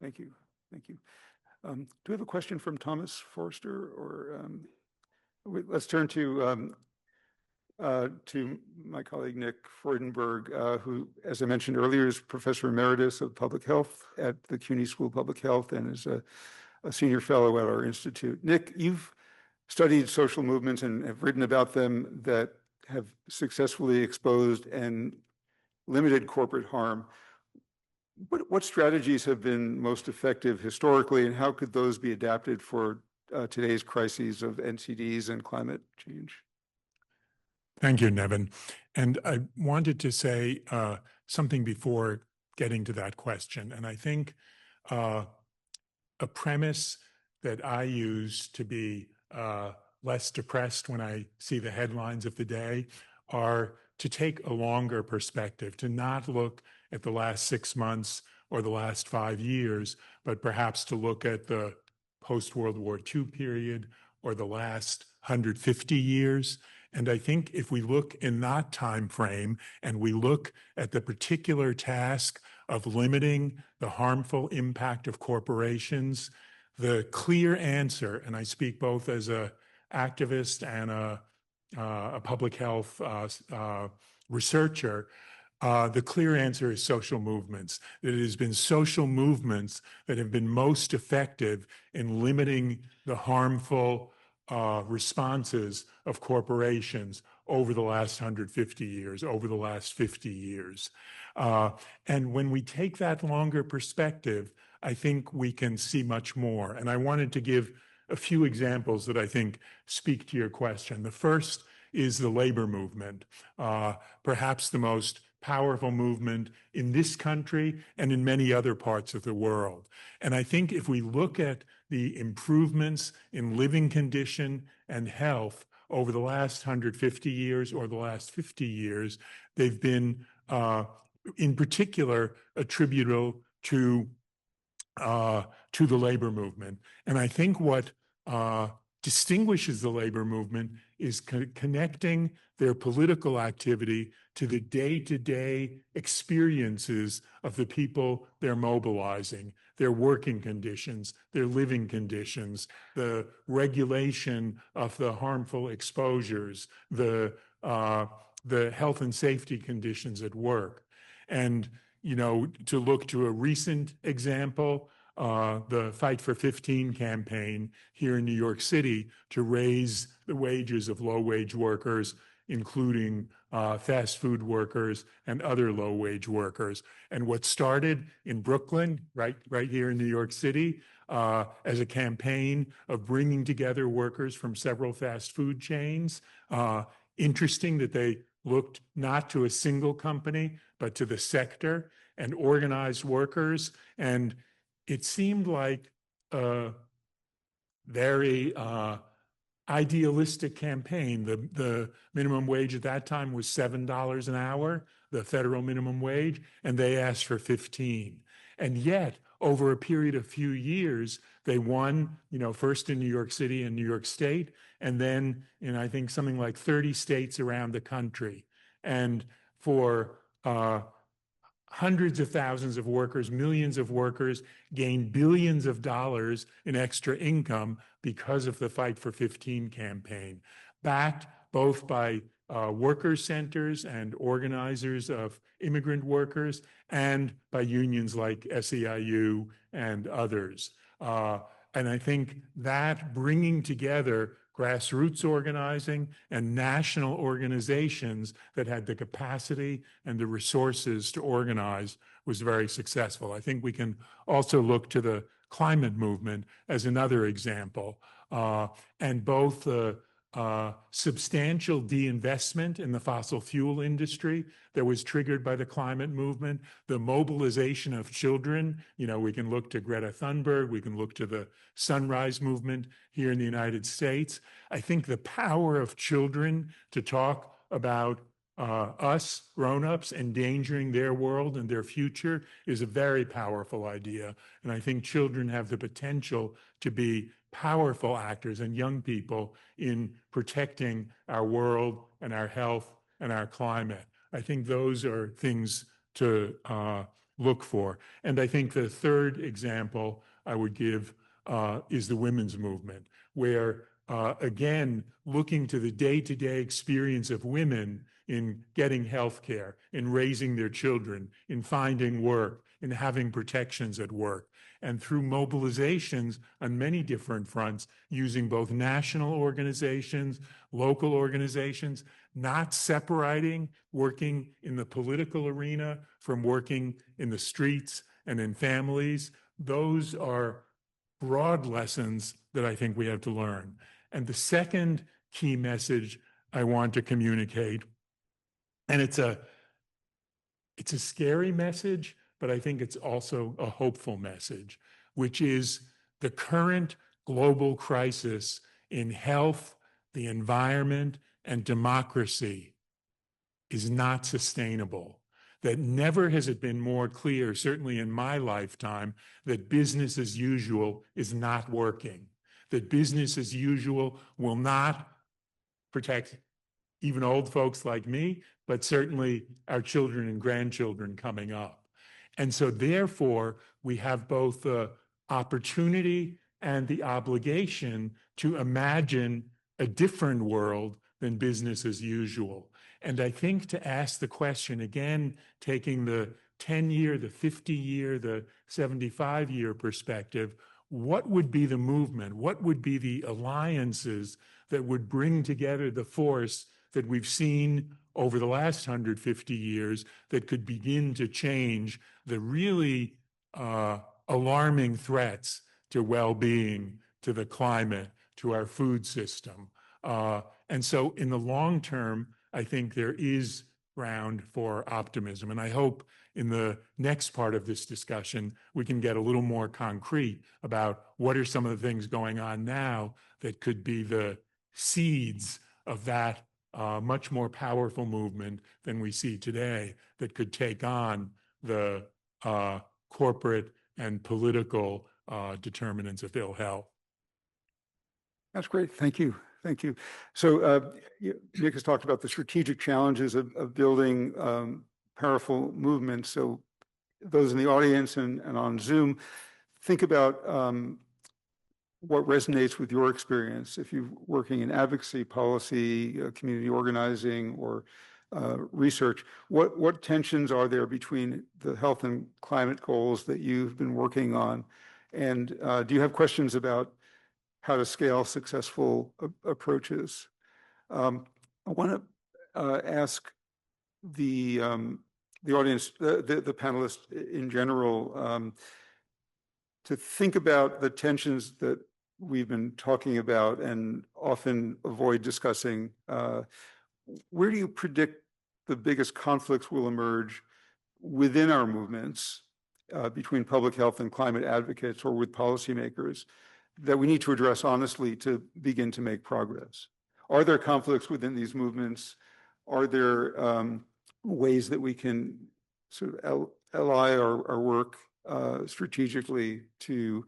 Thank you. Thank you. Do we have a question from Thomas Forster, or let's turn to my colleague Nick Freudenberg, who, as I mentioned earlier, is Professor Emeritus of Public Health at the CUNY School of Public Health and is a senior fellow at our institute. Nick, you've studied social movements and have written about them that have successfully exposed and limited corporate harm. What strategies have been most effective historically, and how could those be adapted for today's crises of NCDs and climate change? Thank you, Nevin. And I wanted to say something before getting to that question. And I think a premise that I use to be less depressed when I see the headlines of the day are to take a longer perspective, to not look at the last 6 months or the last 5 years, but perhaps to look at the post-World War II period or the last 150 years. And I think if we look in that time frame and we look at the particular task of limiting the harmful impact of corporations, the clear answer, and I speak both as an activist and a public health researcher, the clear answer is social movements. That it has been social movements that have been most effective in limiting the harmful responses of corporations over the last 150 years, over the last 50 years. And when we take that longer perspective, I think we can see much more. And I wanted to give a few examples that I think speak to your question. The first is the labor movement, perhaps the most powerful movement in this country and in many other parts of the world. And I think if we look at the improvements in living condition and health over the last 150 years or the last 50 years, they've been in particular attributable to the labor movement. And I think what distinguishes the labor movement is connecting their political activity to the day-to-day experiences of the people they're mobilizing, their working conditions, their living conditions, the regulation of the harmful exposures, the health and safety conditions at work. And, you know, to look to a recent example, the Fight for 15 campaign here in New York City to raise the wages of low-wage workers, including fast food workers and other low-wage workers. And what started in Brooklyn, right here in New York City, as a campaign of bringing together workers from several fast food chains. Interesting that they looked not to a single company, but to the sector and organized workers. And it seemed like a very idealistic campaign. The minimum wage at that time was $7 an hour, the federal minimum wage, and they asked for 15. And yet, over a period of few years, they won, you know, first in New York City and New York State, and then in, I think, something like 30 states around the country. And for hundreds of thousands of workers, millions of workers gained billions of dollars in extra income because of the Fight for 15 campaign, backed both by worker centers and organizers of immigrant workers and by unions like SEIU and others. And I think that bringing together grassroots organizing and national organizations that had the capacity and the resources to organize was very successful. I think we can also look to the climate movement as another example. And both the substantial de-investment in the fossil fuel industry that was triggered by the climate movement, the mobilization of children. We can look to Greta Thunberg, we can look to the Sunrise Movement here in the United States. I think the power of children to talk about us grown-ups endangering their world and their future is a very powerful idea. And I think children have the potential to be powerful actors and young people in protecting our world and our health and our climate. I think those are things to look for. And I think the third example I would give is the women's movement, where again, looking to the day-to-day experience of women in getting health care, in raising their children, in finding work, in having protections at work, and through mobilizations on many different fronts, using both national organizations, local organizations, not separating working in the political arena from working in the streets and in families. Those are broad lessons that I think we have to learn. And the second key message I want to communicate, and it's a scary message, but I think it's also a hopeful message, which is the current global crisis in health, the environment, and democracy is not sustainable. That never has it been more clear, certainly in my lifetime, that business as usual is not working. That business as usual will not protect even old folks like me, but certainly our children and grandchildren coming up. And so therefore, we have both the opportunity and the obligation to imagine a different world than business as usual. And I think to ask the question, again, taking the 10-year, the 50-year, the 75-year perspective, what would be the movement? What would be the alliances that would bring together the force that we've seen over the last 150 years that could begin to change the really alarming threats to well-being, to the climate, to our food system? And so in the long term, I think there is ground for optimism. And I hope in the next part of this discussion, we can get a little more concrete about what are some of the things going on now that could be the seeds of that much more powerful movement than we see today that could take on the corporate and political determinants of ill health. That's great. Thank you. Thank you. So Nick has talked about the strategic challenges of building powerful movements. So those in the audience and on Zoom, think about what resonates with your experience. If you're working in advocacy, policy, community organizing, or research, what tensions are there between the health and climate goals that you've been working on? And do you have questions about how to scale successful approaches? I want to ask the audience, the panelists in general, to think about the tensions that we've been talking about and often avoid discussing. Where do you predict the biggest conflicts will emerge within our movements between public health and climate advocates or with policymakers that we need to address honestly to begin to make progress? Are there conflicts within these movements? Are there ways that we can sort of ally our work strategically to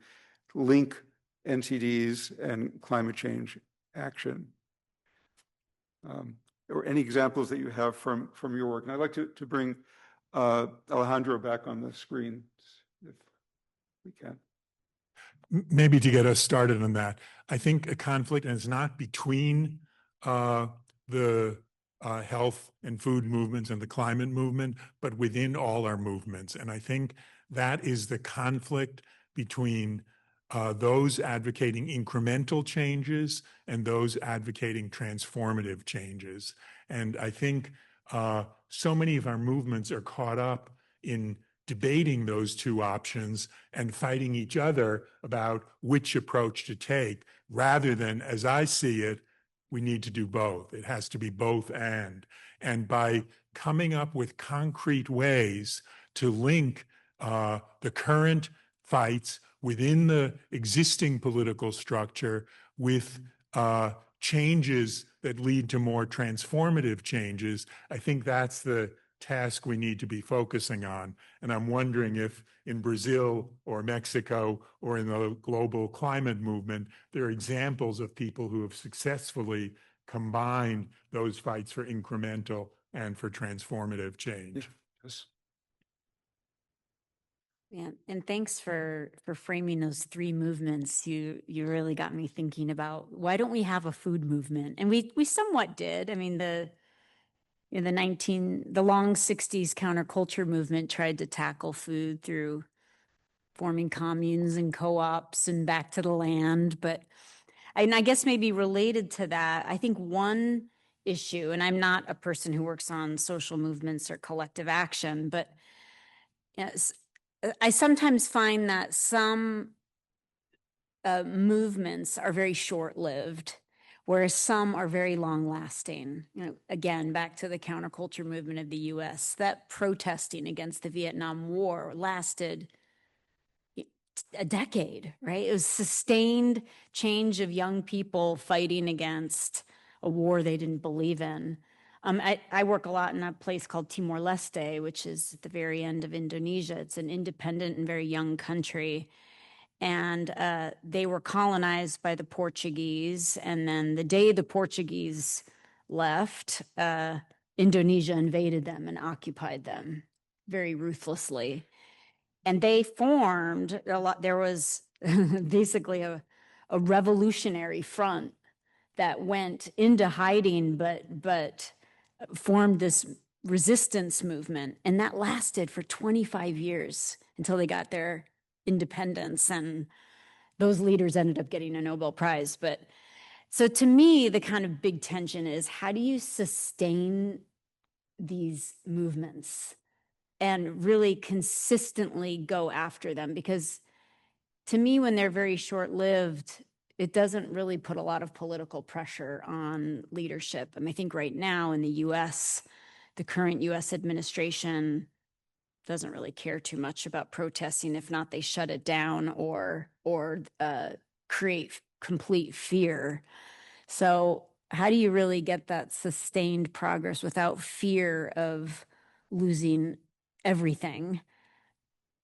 link NCDs and climate change action? Or any examples that you have from your work? And I'd like to bring Alejandro back on the screen if we can. Maybe to get us started on that, I think a conflict, and it's not between the health and food movements and the climate movement, but within all our movements. And I think that is the conflict between those advocating incremental changes and those advocating transformative changes. And I think so many of our movements are caught up in debating those two options and fighting each other about which approach to take, rather than, as I see it, we need to do both. It has to be both and. And by coming up with concrete ways to link the current fights within the existing political structure with changes that lead to more transformative changes, I think that's the task we need to be focusing on. And I'm wondering if in Brazil or Mexico or in the global climate movement, there are examples of people who have successfully combined those fights for incremental and for transformative change. Yes. Yeah, and thanks for framing those three movements. You really got me thinking about why don't we have a food movement? And we somewhat did. I mean, the long 60s counterculture movement tried to tackle food through forming communes and co-ops and back to the land. But and I guess maybe related to that, I think one issue, and I'm not a person who works on social movements or collective action, but yes, I sometimes find that some movements are very short-lived, whereas some are very long-lasting. You know, again, back to the counterculture movement of the U.S., that protesting against the Vietnam War lasted a decade, right? It was sustained change of young people fighting against a war they didn't believe in. I work a lot in a place called Timor-Leste, which is at the very end of Indonesia. It's an independent and very young country. And they were colonized by the Portuguese. And then the day the Portuguese left, Indonesia invaded them and occupied them very ruthlessly. And they formed there was basically a revolutionary front that went into hiding, but formed this resistance movement. And that lasted for 25 years until they got their independence. And those leaders ended up getting a Nobel Prize. But so to me, the kind of big tension is how do you sustain these movements and really consistently go after them? Because to me, when they're very short-lived, it doesn't really put a lot of political pressure on leadership. I mean, I think right now in the US, the current US administration doesn't really care too much about protesting. If not, they shut it down or create complete fear. So how do you really get that sustained progress without fear of losing everything,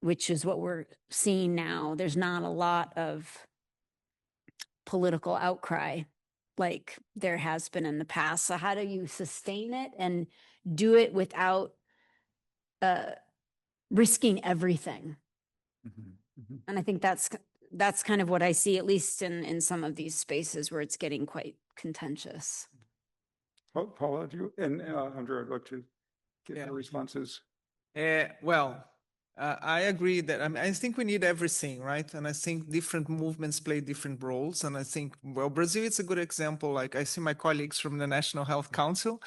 which is what we're seeing now? There's not a lot of political outcry like there has been in the past. So how do you sustain it and do it without risking everything? And I think that's kind of what I see, at least in some of these spaces where it's getting quite contentious. Well, Paula, do you, and Andrea, I'd like to get your responses. I agree that I think we need everything, right? And I think different movements play different roles. And I think, well, Brazil is a good example. Like I see my colleagues from the National Health Council.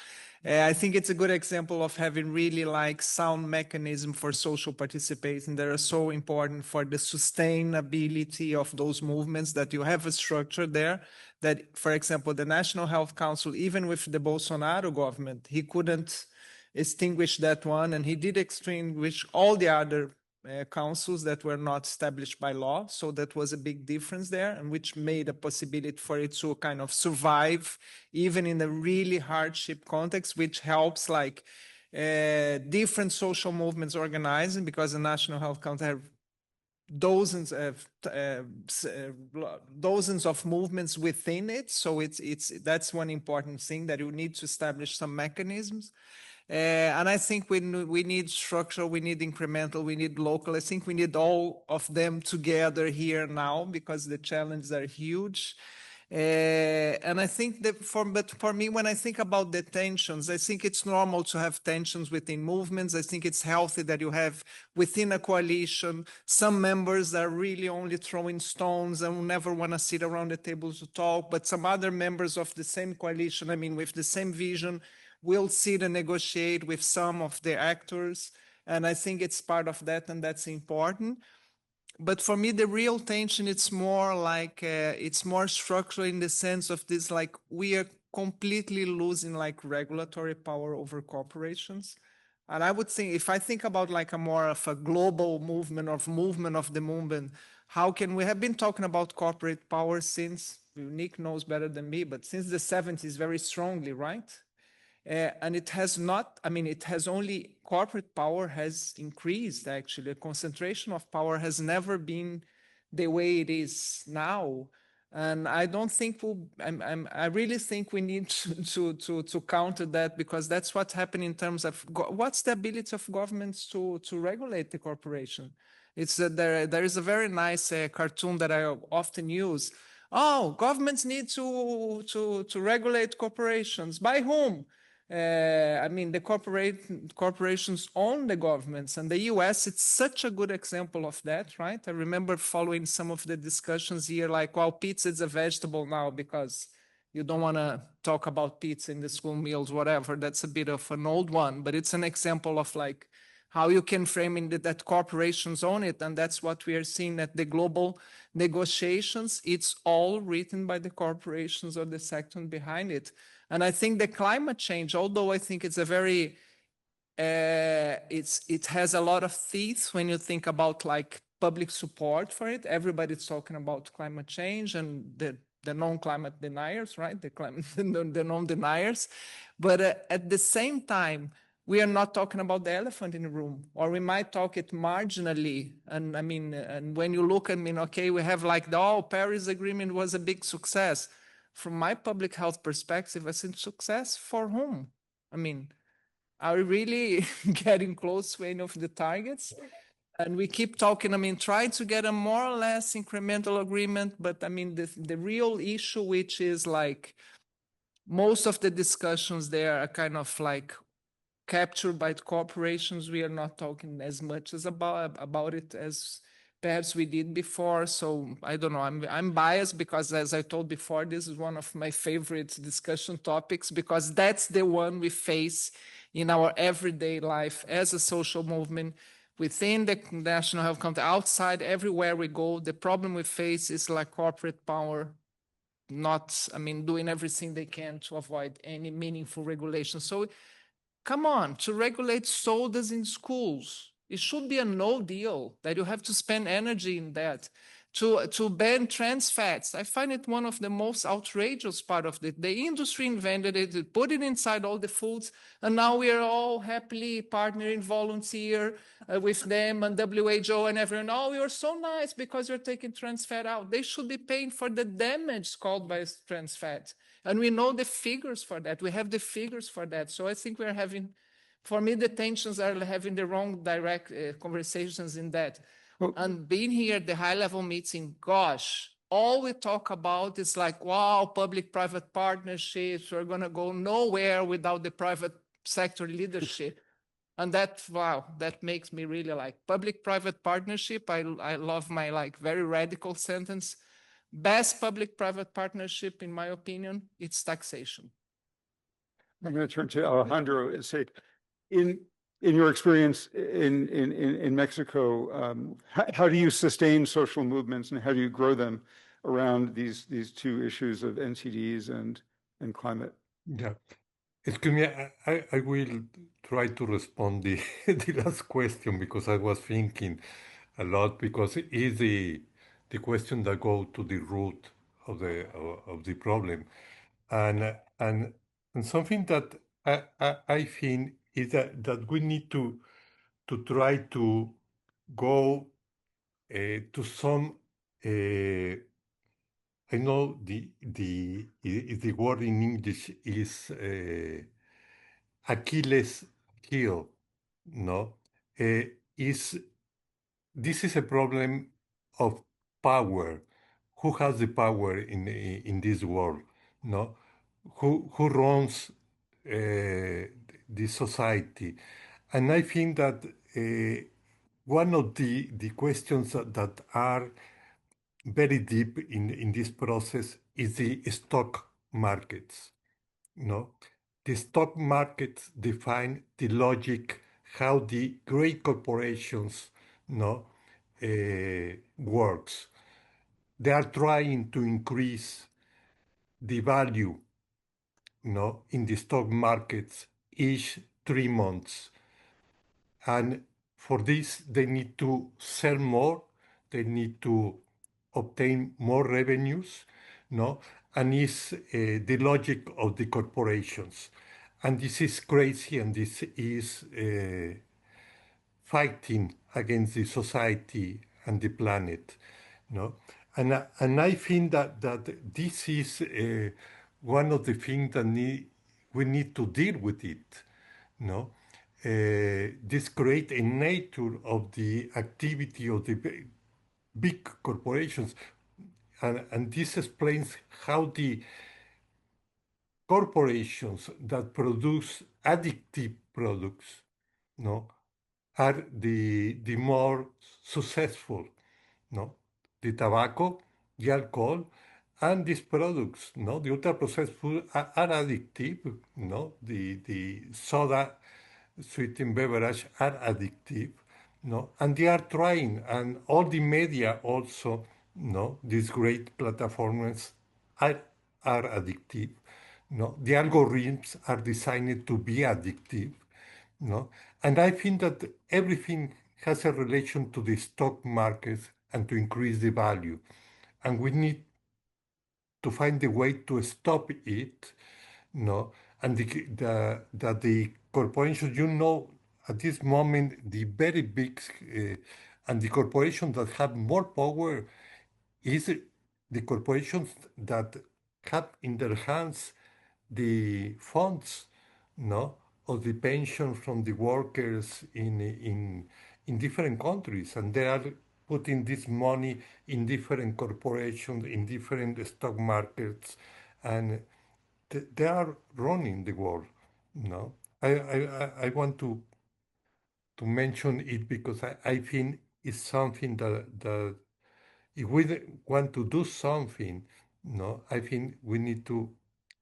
I think it's a good example of having really like sound mechanism for social participation that are so important for the sustainability of those movements, that you have a structure there that, for example, the National Health Council, even with the Bolsonaro government, he couldn't extinguish that one, and he did extinguish all the other councils that were not established by law. So that was a big difference there, and which made a possibility for it to kind of survive even in a really hardship context, which helps like different social movements organizing, because the National Health Council have dozens of movements within it. So that's one important thing, that you need to establish some mechanisms. And I think we need structural, we need incremental, we need local. I think we need all of them together here now, because the challenges are huge. And I think that for me, when I think about the tensions, I think it's normal to have tensions within movements. I think it's healthy that you have within a coalition some members that are really only throwing stones and will never want to sit around the table to talk, but some other members of the same coalition, I mean, with the same vision, will sit and negotiate with some of the actors. And I think it's part of that, and that's important. But for me, the real tension, it's more like, it's more structural in the sense of this, like we are completely losing like regulatory power over corporations. And I would think, if I think about like a more of a global movement of the movement, how can we have been talking about corporate power since, Nick knows better than me, but since the 70s very strongly, right? And it has not, I mean, it has only, corporate power has increased actually. The concentration of power has never been the way it is now. And I don't think I really think we need to counter that, because that's what's happening in terms of what's the ability of governments to regulate the corporation. It's there is a very nice cartoon that I often use. Oh, governments need to regulate corporations. By whom? I mean, the corporations own the governments, and the US, it's such a good example of that, right? I remember following some of the discussions here, like, well, pizza is a vegetable now because you don't want to talk about pizza in the school meals, whatever. That's a bit of an old one, but it's an example of like how you can frame it that corporations own it. And that's what we are seeing at the global negotiations. It's all written by the corporations or the sector behind it. And I think the climate change, although I think it's a very, it has a lot of teeth when you think about like public support for it. Everybody's talking about climate change and the non-climate deniers, right? The non-deniers. But at the same time, we are not talking about the elephant in the room, or we might talk it marginally. And I mean, and when you look, I mean, okay, we have like the Paris Agreement was a big success. From my public health perspective, I think success for whom? I mean, are we really getting close to any of the targets? And we keep talking, I mean, trying to get a more or less incremental agreement, but I mean, the real issue, which is like most of the discussions there are kind of like captured by corporations. We are not talking as much as about it as perhaps we did before. So I don't know, I'm biased because, as I told before, this is one of my favorite discussion topics, because that's the one we face in our everyday life as a social movement within the National Health Council, outside, everywhere we go. The problem we face is like corporate power not, I mean, doing everything they can to avoid any meaningful regulation. So come on, to regulate sodas in schools, it should be a no deal that you have to spend energy in that. To ban trans fats, I find it one of the most outrageous part of it. The industry invented it, put it inside all the foods, and now we are all happily partnering, volunteer with them and WHO and everyone. Oh, you're so nice because you're taking trans fat out. They should be paying for the damage caused by trans fat. And we know the figures for that. We have the figures for that. So I think we're having, for me, the tensions are having the wrong direct conversations in that. Well, and being here at the high level meeting, gosh, all we talk about is like, wow, public-private partnerships, we're going to go nowhere without the private sector leadership. And that, wow, that makes me really like public-private partnership. I love my like very radical sentence. Best public-private partnership, in my opinion, it's taxation. I'm going to turn to Alejandro and say, in your experience in Mexico, how do you sustain social movements and how do you grow them around these two issues of NCDs and climate? Yeah. Excuse me, I will try to respond the the last question because I was thinking a lot, because it is the question that go to the root of the problem, and and and something that I think is that we need to try to go to some I know the word in English is Achilles heel, no? Is this is a problem of power? Who has the power in this world? No, who runs the society? And I think that one of the questions that are very deep in this process is the stock markets. No, the stock markets define the logic how the great corporations no works. They are trying to increase the value in the stock markets each 3 months. And for this, they need to sell more, they need to obtain more revenues, and it's the logic of the corporations. And this is crazy, and this is fighting against the society and the planet. No? And I think that this is one of the things that we need to deal with it. No? This create a nature of the activity of the big corporations. And this explains how the corporations that produce addictive products, no, are the more successful, no? The tobacco, the alcohol, and these products, no? The ultra-processed food are addictive, no? The soda, sweetened beverage are addictive, no? And they are trying, and all the media also, no? These great platforms are, are addictive, no? The algorithms are designed to be addictive, no? And I think that everything has a relation to the stock market and to increase the value. And we need to find a way to stop it, no? And that the corporations, at this moment, the very big and the corporations that have more power is the corporations that have in their hands the funds, no, of the pension from the workers in different countries, and they are putting this money in different corporations, in different stock markets, and they are running the world. No, I want to mention it because I think it's something that if we want to do something, no, I think we need to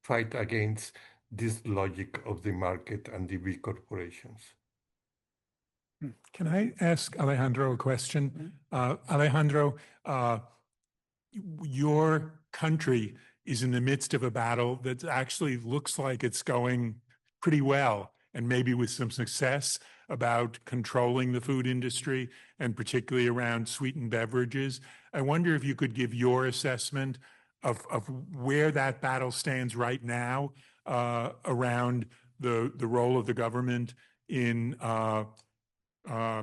fight against this logic of the market and the big corporations. Can I ask Alejandro a question? Alejandro, your country is in the midst of a battle that actually looks like it's going pretty well, and maybe with some success about controlling the food industry and particularly around sweetened beverages. I wonder if you could give your assessment of where that battle stands right now around the role of the government in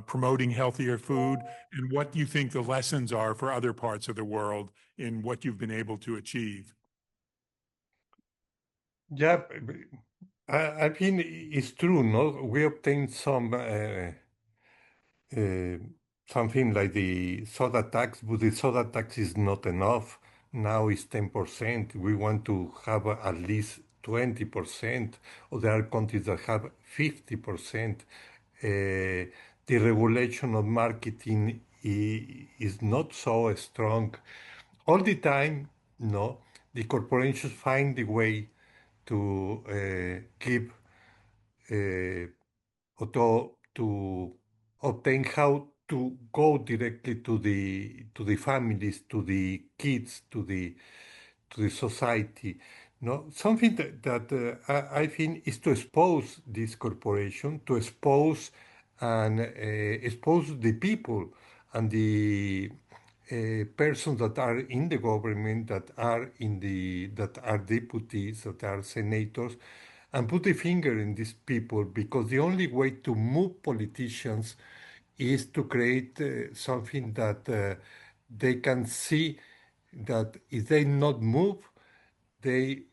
promoting healthier food, and what you think the lessons are for other parts of the world in what you've been able to achieve. Yeah, I think it's true, no? We obtained something like the soda tax, but the soda tax is not enough. Now it's 10%. We want to have at least 20%, or there are countries that have 50%. The regulation of marketing is not so strong. All the time, no, the corporations find the way to give or to obtain how to go directly to the families, to the kids, to the society. No, something that I think is to expose this corporation, to expose and expose the people and the persons that are in the government, that are deputies, that are senators, and put a finger in these people, because the only way to move politicians is to create something that they can see that if they not move, they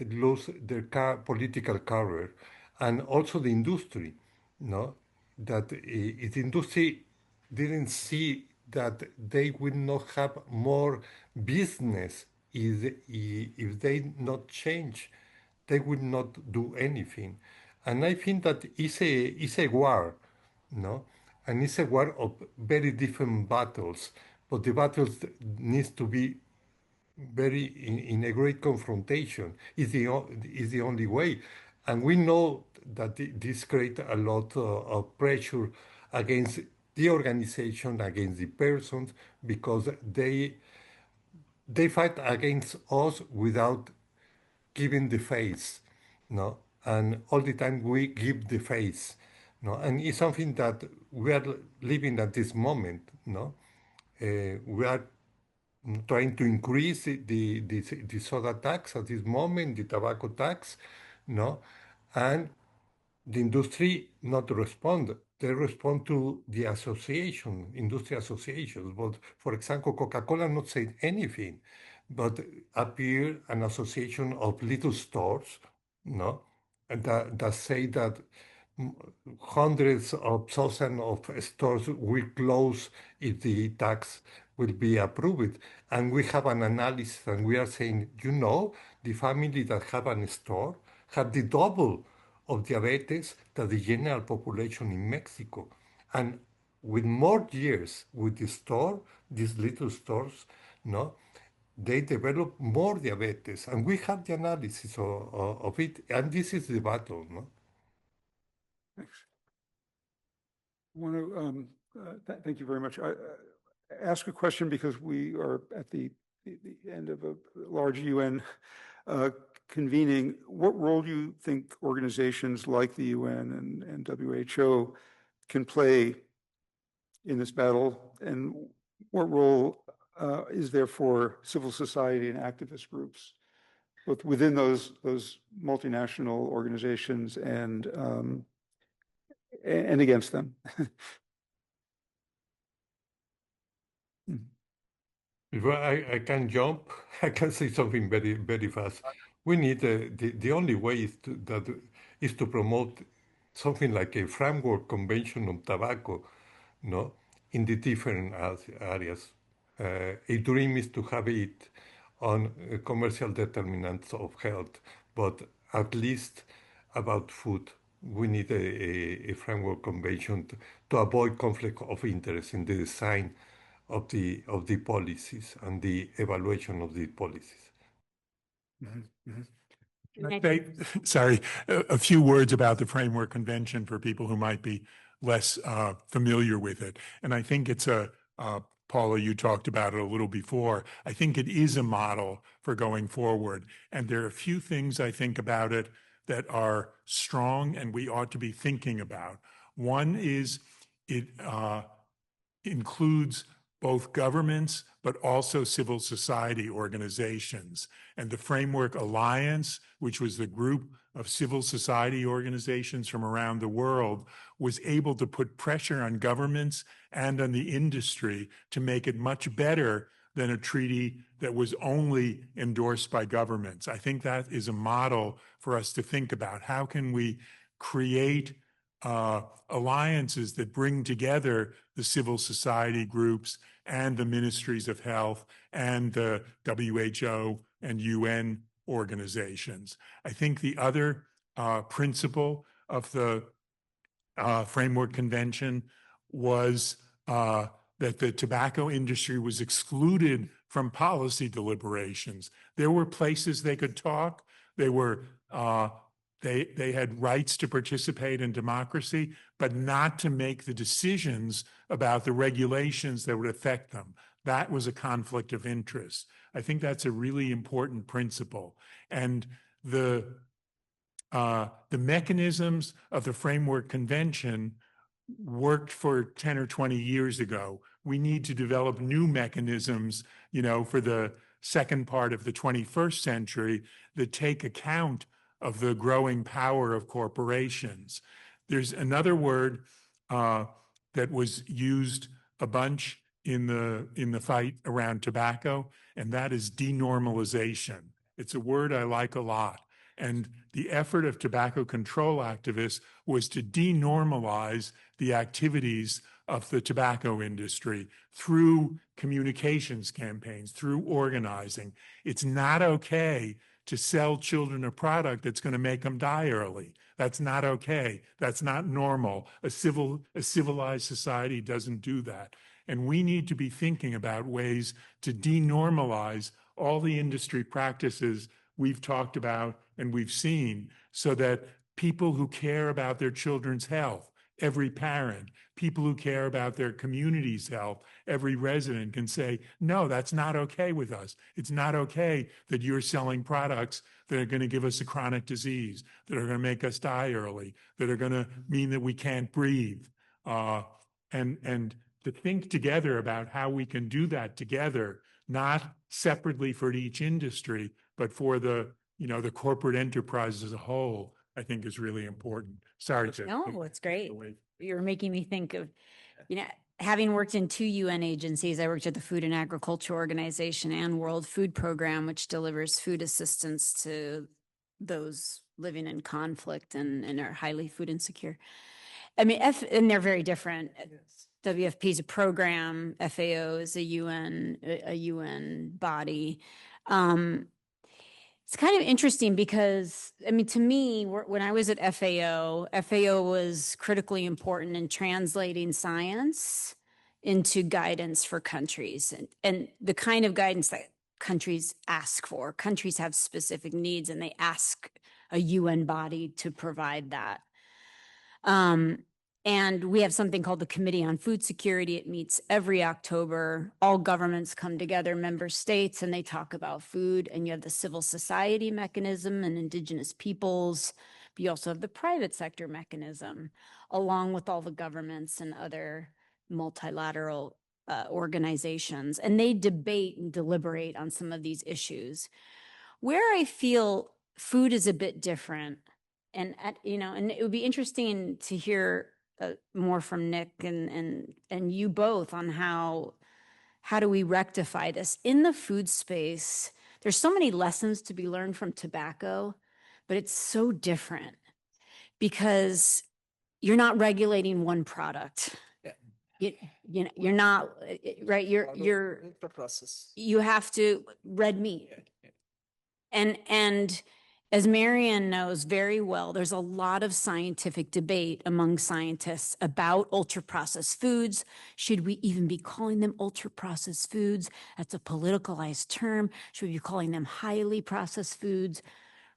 lose their political career, and also the industry, no, that if the industry didn't see that they will not have more business if they not change, they will not do anything. And I think that it's a war, no, and it's a war of very different battles, but the battles needs to be very in a great confrontation is the only way. And we know that this creates a lot of pressure against the organization, against the persons, because they fight against us without giving the face, no? And all the time we give the face, no? And it's something that we are living at this moment, no? We are trying to increase the soda tax at this moment, the tobacco tax, no? And the industry not respond. They respond to the association, industry associations. But for example, Coca-Cola not said anything, but appear an association of little stores, no, and that say that hundreds of thousands of stores will close if the tax will be approved. And we have an analysis and we are saying, the family that have a store have the double of diabetes than the general population in Mexico. And with more years with the store, these little stores, no, they develop more diabetes. And we have the analysis of it. And this is the battle, no? Thanks. I want to thank you very much. I ask a question because we are at the end of a large UN convening. What role do you think organizations like the UN and WHO can play in this battle? And what role is there for civil society and activist groups, both within those multinational organizations and against them? If I can jump, I can say something very, very fast. We need the only way is to promote something like a framework convention on tobacco, no, in the different areas. A dream is to have it on commercial determinants of health, but at least about food. We need a framework convention to avoid conflict of interest in the design of the policies and the evaluation of the policies. Sorry, a few words about the Framework Convention for people who might be less familiar with it. And I think it's Paula, you talked about it a little before. I think it is a model for going forward. And there are a few things I think about it that are strong and we ought to be thinking about. One is it includes both governments, but also civil society organizations. And the Framework Alliance, which was the group of civil society organizations from around the world, was able to put pressure on governments and on the industry to make it much better than a treaty that was only endorsed by governments. I think that is a model for us to think about. How can we create alliances that bring together the civil society groups and the ministries of health and the WHO and UN organizations? I think the other principle of the Framework Convention was that the tobacco industry was excluded from policy deliberations. There were places they could talk. They were they had rights to participate in democracy, but not to make the decisions about the regulations that would affect them. That was a conflict of interest. I think that's a really important principle. And the mechanisms of the Framework Convention worked for 10 or 20 years ago. We need to develop new mechanisms, for the second part of the 21st century that take account of the growing power of corporations. There's another word that was used a bunch in the fight around tobacco, and that is denormalization. It's a word I like a lot. And the effort of tobacco control activists was to denormalize the activities of the tobacco industry through communications campaigns, through organizing. It's not okay to sell children a product that's going to make them die early. That's not okay. That's not normal. A civilized society doesn't do that. And we need to be thinking about ways to denormalize all the industry practices we've talked about and we've seen, so that people who care about their children's health, every parent, people who care about their community's health, every resident can say, no, that's not okay with us. It's not okay that you're selling products that are going to give us a chronic disease, that are going to make us die early, that are going to mean that we can't breathe. And to think together about how we can do that together, not separately for each industry, but for the corporate enterprise as a whole, I think is really important. Sorry to. No, it's great. You're making me think of, having worked in 2 UN agencies, I worked at the Food and Agriculture Organization and World Food Program, which delivers food assistance to those living in conflict and are highly food insecure. I mean, and they're very different. WFP is a program, FAO is a UN body. It's kind of interesting because, I mean, to me, when I was at FAO was critically important in translating science into guidance for countries and the kind of guidance that countries ask for. Countries have specific needs and they ask a UN body to provide that. And we have something called the Committee on Food Security. It meets every October. All governments come together, member states, and they talk about food. And you have the civil society mechanism and indigenous peoples, but you also have the private sector mechanism, along with all the governments and other multilateral organizations. And they debate and deliberate on some of these issues. Where I feel food is a bit different, and and it would be interesting to hear more from Nick and you both on how do we rectify this in the food space. There's so many lessons to be learned from tobacco, but it's so different because you're not regulating one product. You're not right. You're you have to red meat. And as Marianne knows very well, there's a lot of scientific debate among scientists about ultra-processed foods. Should we even be calling them ultra-processed foods? That's a politicalized term. Should we be calling them highly processed foods?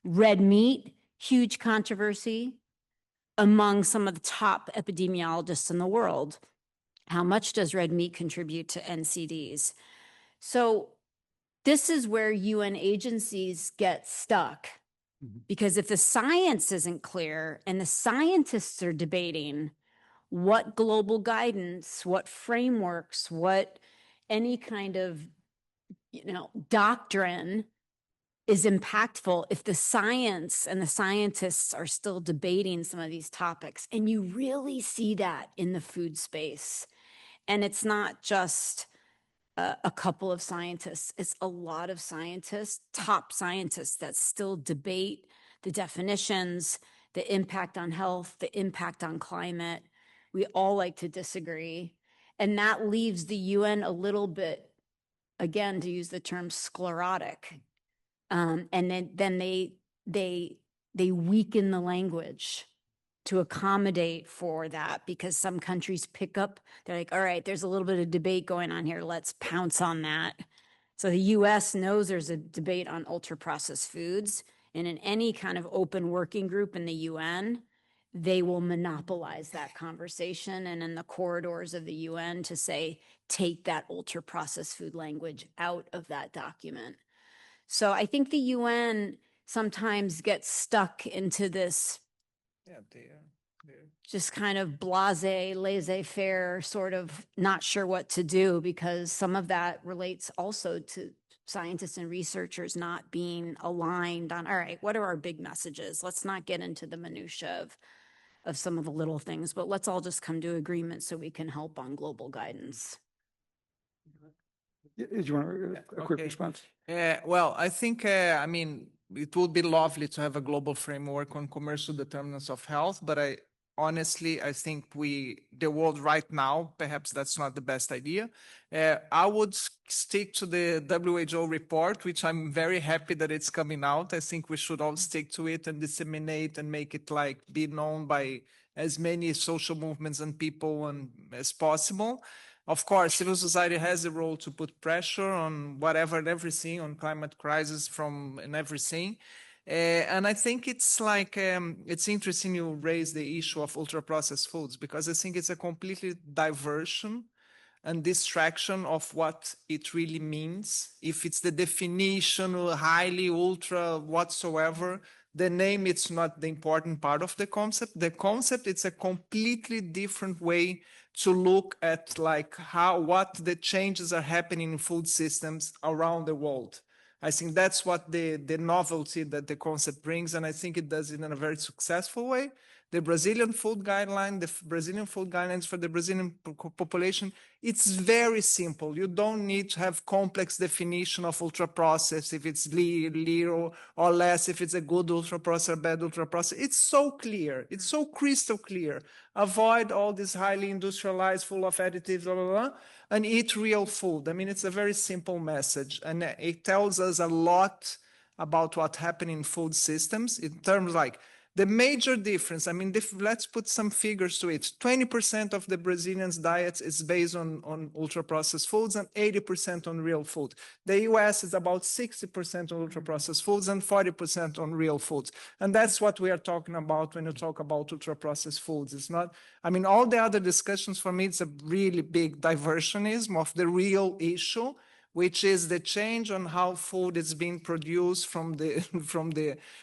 Red meat, huge controversy among some of the top epidemiologists in the world. How much does red meat contribute to NCDs? So this is where UN agencies get stuck. Because if the science isn't clear and the scientists are debating what global guidance, what frameworks, what any kind of, doctrine is impactful, if the science and the scientists are still debating some of these topics, and you really see that in the food space. And it's not just a couple of scientists. It's a lot of scientists, top scientists that still debate the definitions, the impact on health, the impact on climate. We all like to disagree. And that leaves the UN a little bit, again, to use the term sclerotic. And then they weaken the language to accommodate for that, because some countries pick up, they're like, all right, there's a little bit of debate going on here. Let's pounce on that. So the US knows there's a debate on ultra-processed foods, and in any kind of open working group in the UN, they will monopolize that conversation and in the corridors of the UN to say, take that ultra-processed food language out of that document. So I think the UN sometimes gets stuck into this just kind of blasé, laissez-faire, sort of not sure what to do, because some of that relates also to scientists and researchers not being aligned on, all right, what are our big messages? Let's not get into the minutia of some of the little things, but let's all just come to agreement so we can help on global guidance. Do you want a quick response? Well, I think, it would be lovely to have a global framework on commercial determinants of health, but I think the world right now, perhaps that's not the best idea. I would stick to the WHO report, which I'm very happy that it's coming out. I think we should all stick to it and disseminate and make it be known by as many social movements and people as possible. Of course, civil society has a role to put pressure on whatever and everything, on climate crisis and everything. And I think it's like, it's interesting you raise the issue of ultra-processed foods, because I think it's a completely diversion and distraction of what it really means. If it's the definition, highly, ultra, whatsoever, the name, it's not the important part of the concept. The concept, it's a completely different way to look at like what the changes are happening in food systems around the world. I think that's what the novelty that the concept brings, and I think it does it in a very successful way. The Brazilian food guideline, the Brazilian food guidelines for the Brazilian population, it's very simple. You don't need to have complex definition of ultra processed, if it's little or less, if it's a good ultra processed or bad ultra processed. It's so clear. It's so crystal clear. Avoid all this highly industrialized, full of additives, blah, blah, blah, and eat real food. I mean, it's a very simple message, and it tells us a lot about what happened in food systems in terms like the major difference. I mean, let's put some figures to it. 20% of the Brazilians' diet is based on ultra-processed foods and 80% on real food. The US is about 60% on ultra-processed foods and 40% on real foods. And that's what we are talking about when you talk about ultra-processed foods. It's not, I mean, all the other discussions for me, it's a really big diversionism of the real issue, which is the change on how food is being produced from the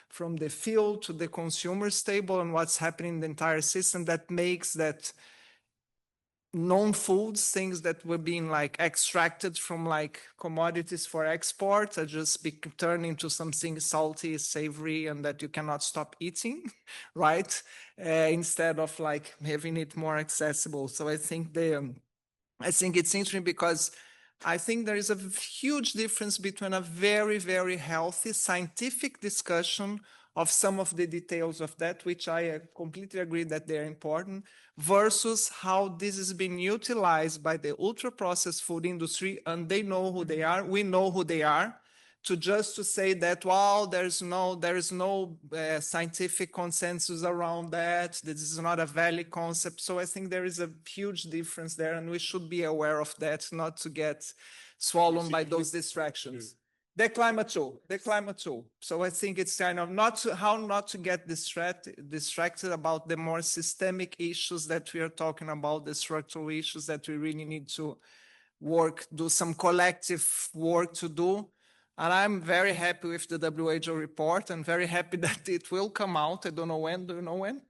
from the field to the consumer's table, and what's happening in the entire system that makes that non-foods, things that were being like extracted from like commodities for export, are just turned into something salty, savory, and that you cannot stop eating, right? Instead of like having it more accessible. So I think it's interesting because I think there is a huge difference between a very, very healthy scientific discussion of some of the details of that, which I completely agree that they're important, versus how this is being utilized by the ultra-processed food industry, and they know who they are, we know who they are, to say that, well, there is no scientific consensus around that. This is not a valid concept. So I think there is a huge difference there, and we should be aware of that, not to get swallowed by those distractions. The climate tool. So I think it's kind of how not to get distracted about the more systemic issues that we are talking about, the structural issues that we really need to do some collective work to do. And I'm very happy with the WHO report. I'm very happy that it will come out. I don't know when. Do you know when?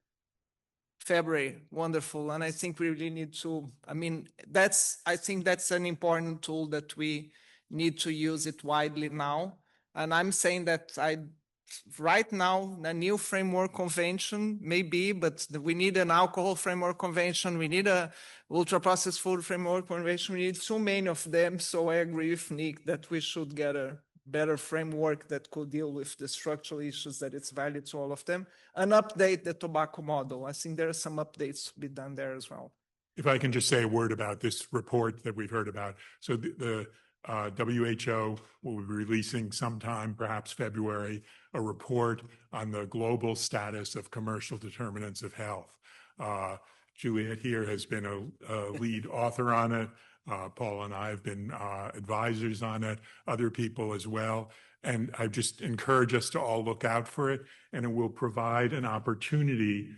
February. Wonderful. And I think we really need to, I think that's an important tool that we need to use it widely now. And I'm saying that right now, a new framework convention maybe, but we need an alcohol framework convention. We need a ultra-processed food framework convention. We need so many of them. So I agree with Nick that we should get a better framework that could deal with the structural issues, that it's valid to all of them, and update the tobacco model. I think there are some updates to be done there as well. If I can just say a word about this report that we've heard about. So the WHO will be releasing sometime, perhaps February, a report on the global status of commercial determinants of health. Juliet here has been a lead author on it. Paul and I have been advisors on it, other people as well. And I just encourage us to all look out for it, and it will provide an opportunity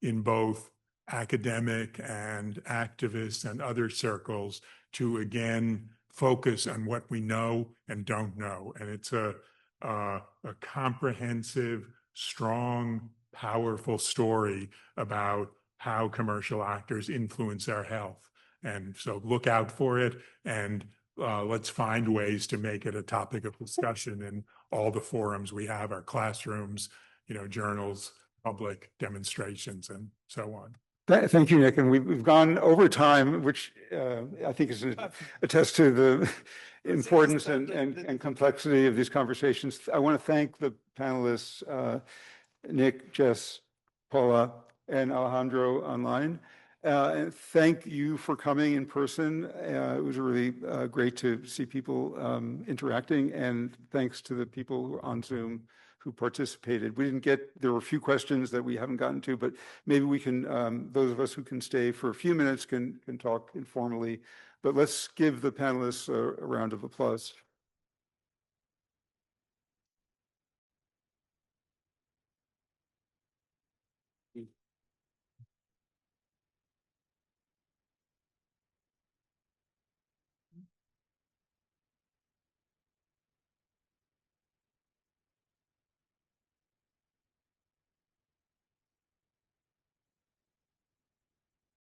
in both academic and activist and other circles to again focus on what we know and don't know. And it's a comprehensive, strong, powerful story about how commercial actors influence our health. And so look out for it, and let's find ways to make it a topic of discussion in all the forums we have, our classrooms, journals, public demonstrations, and so on. Thank you, Nick. And we've gone over time, which I think is attests to the importance and complexity of these conversations. I want to thank the panelists, Nick, Jess, Paula, and Alejandro online. And thank you for coming in person. It was really great to see people interacting, and thanks to the people on Zoom who participated. There were a few questions that we haven't gotten to, but maybe we can, those of us who can stay for a few minutes can talk informally. But let's give the panelists a round of applause.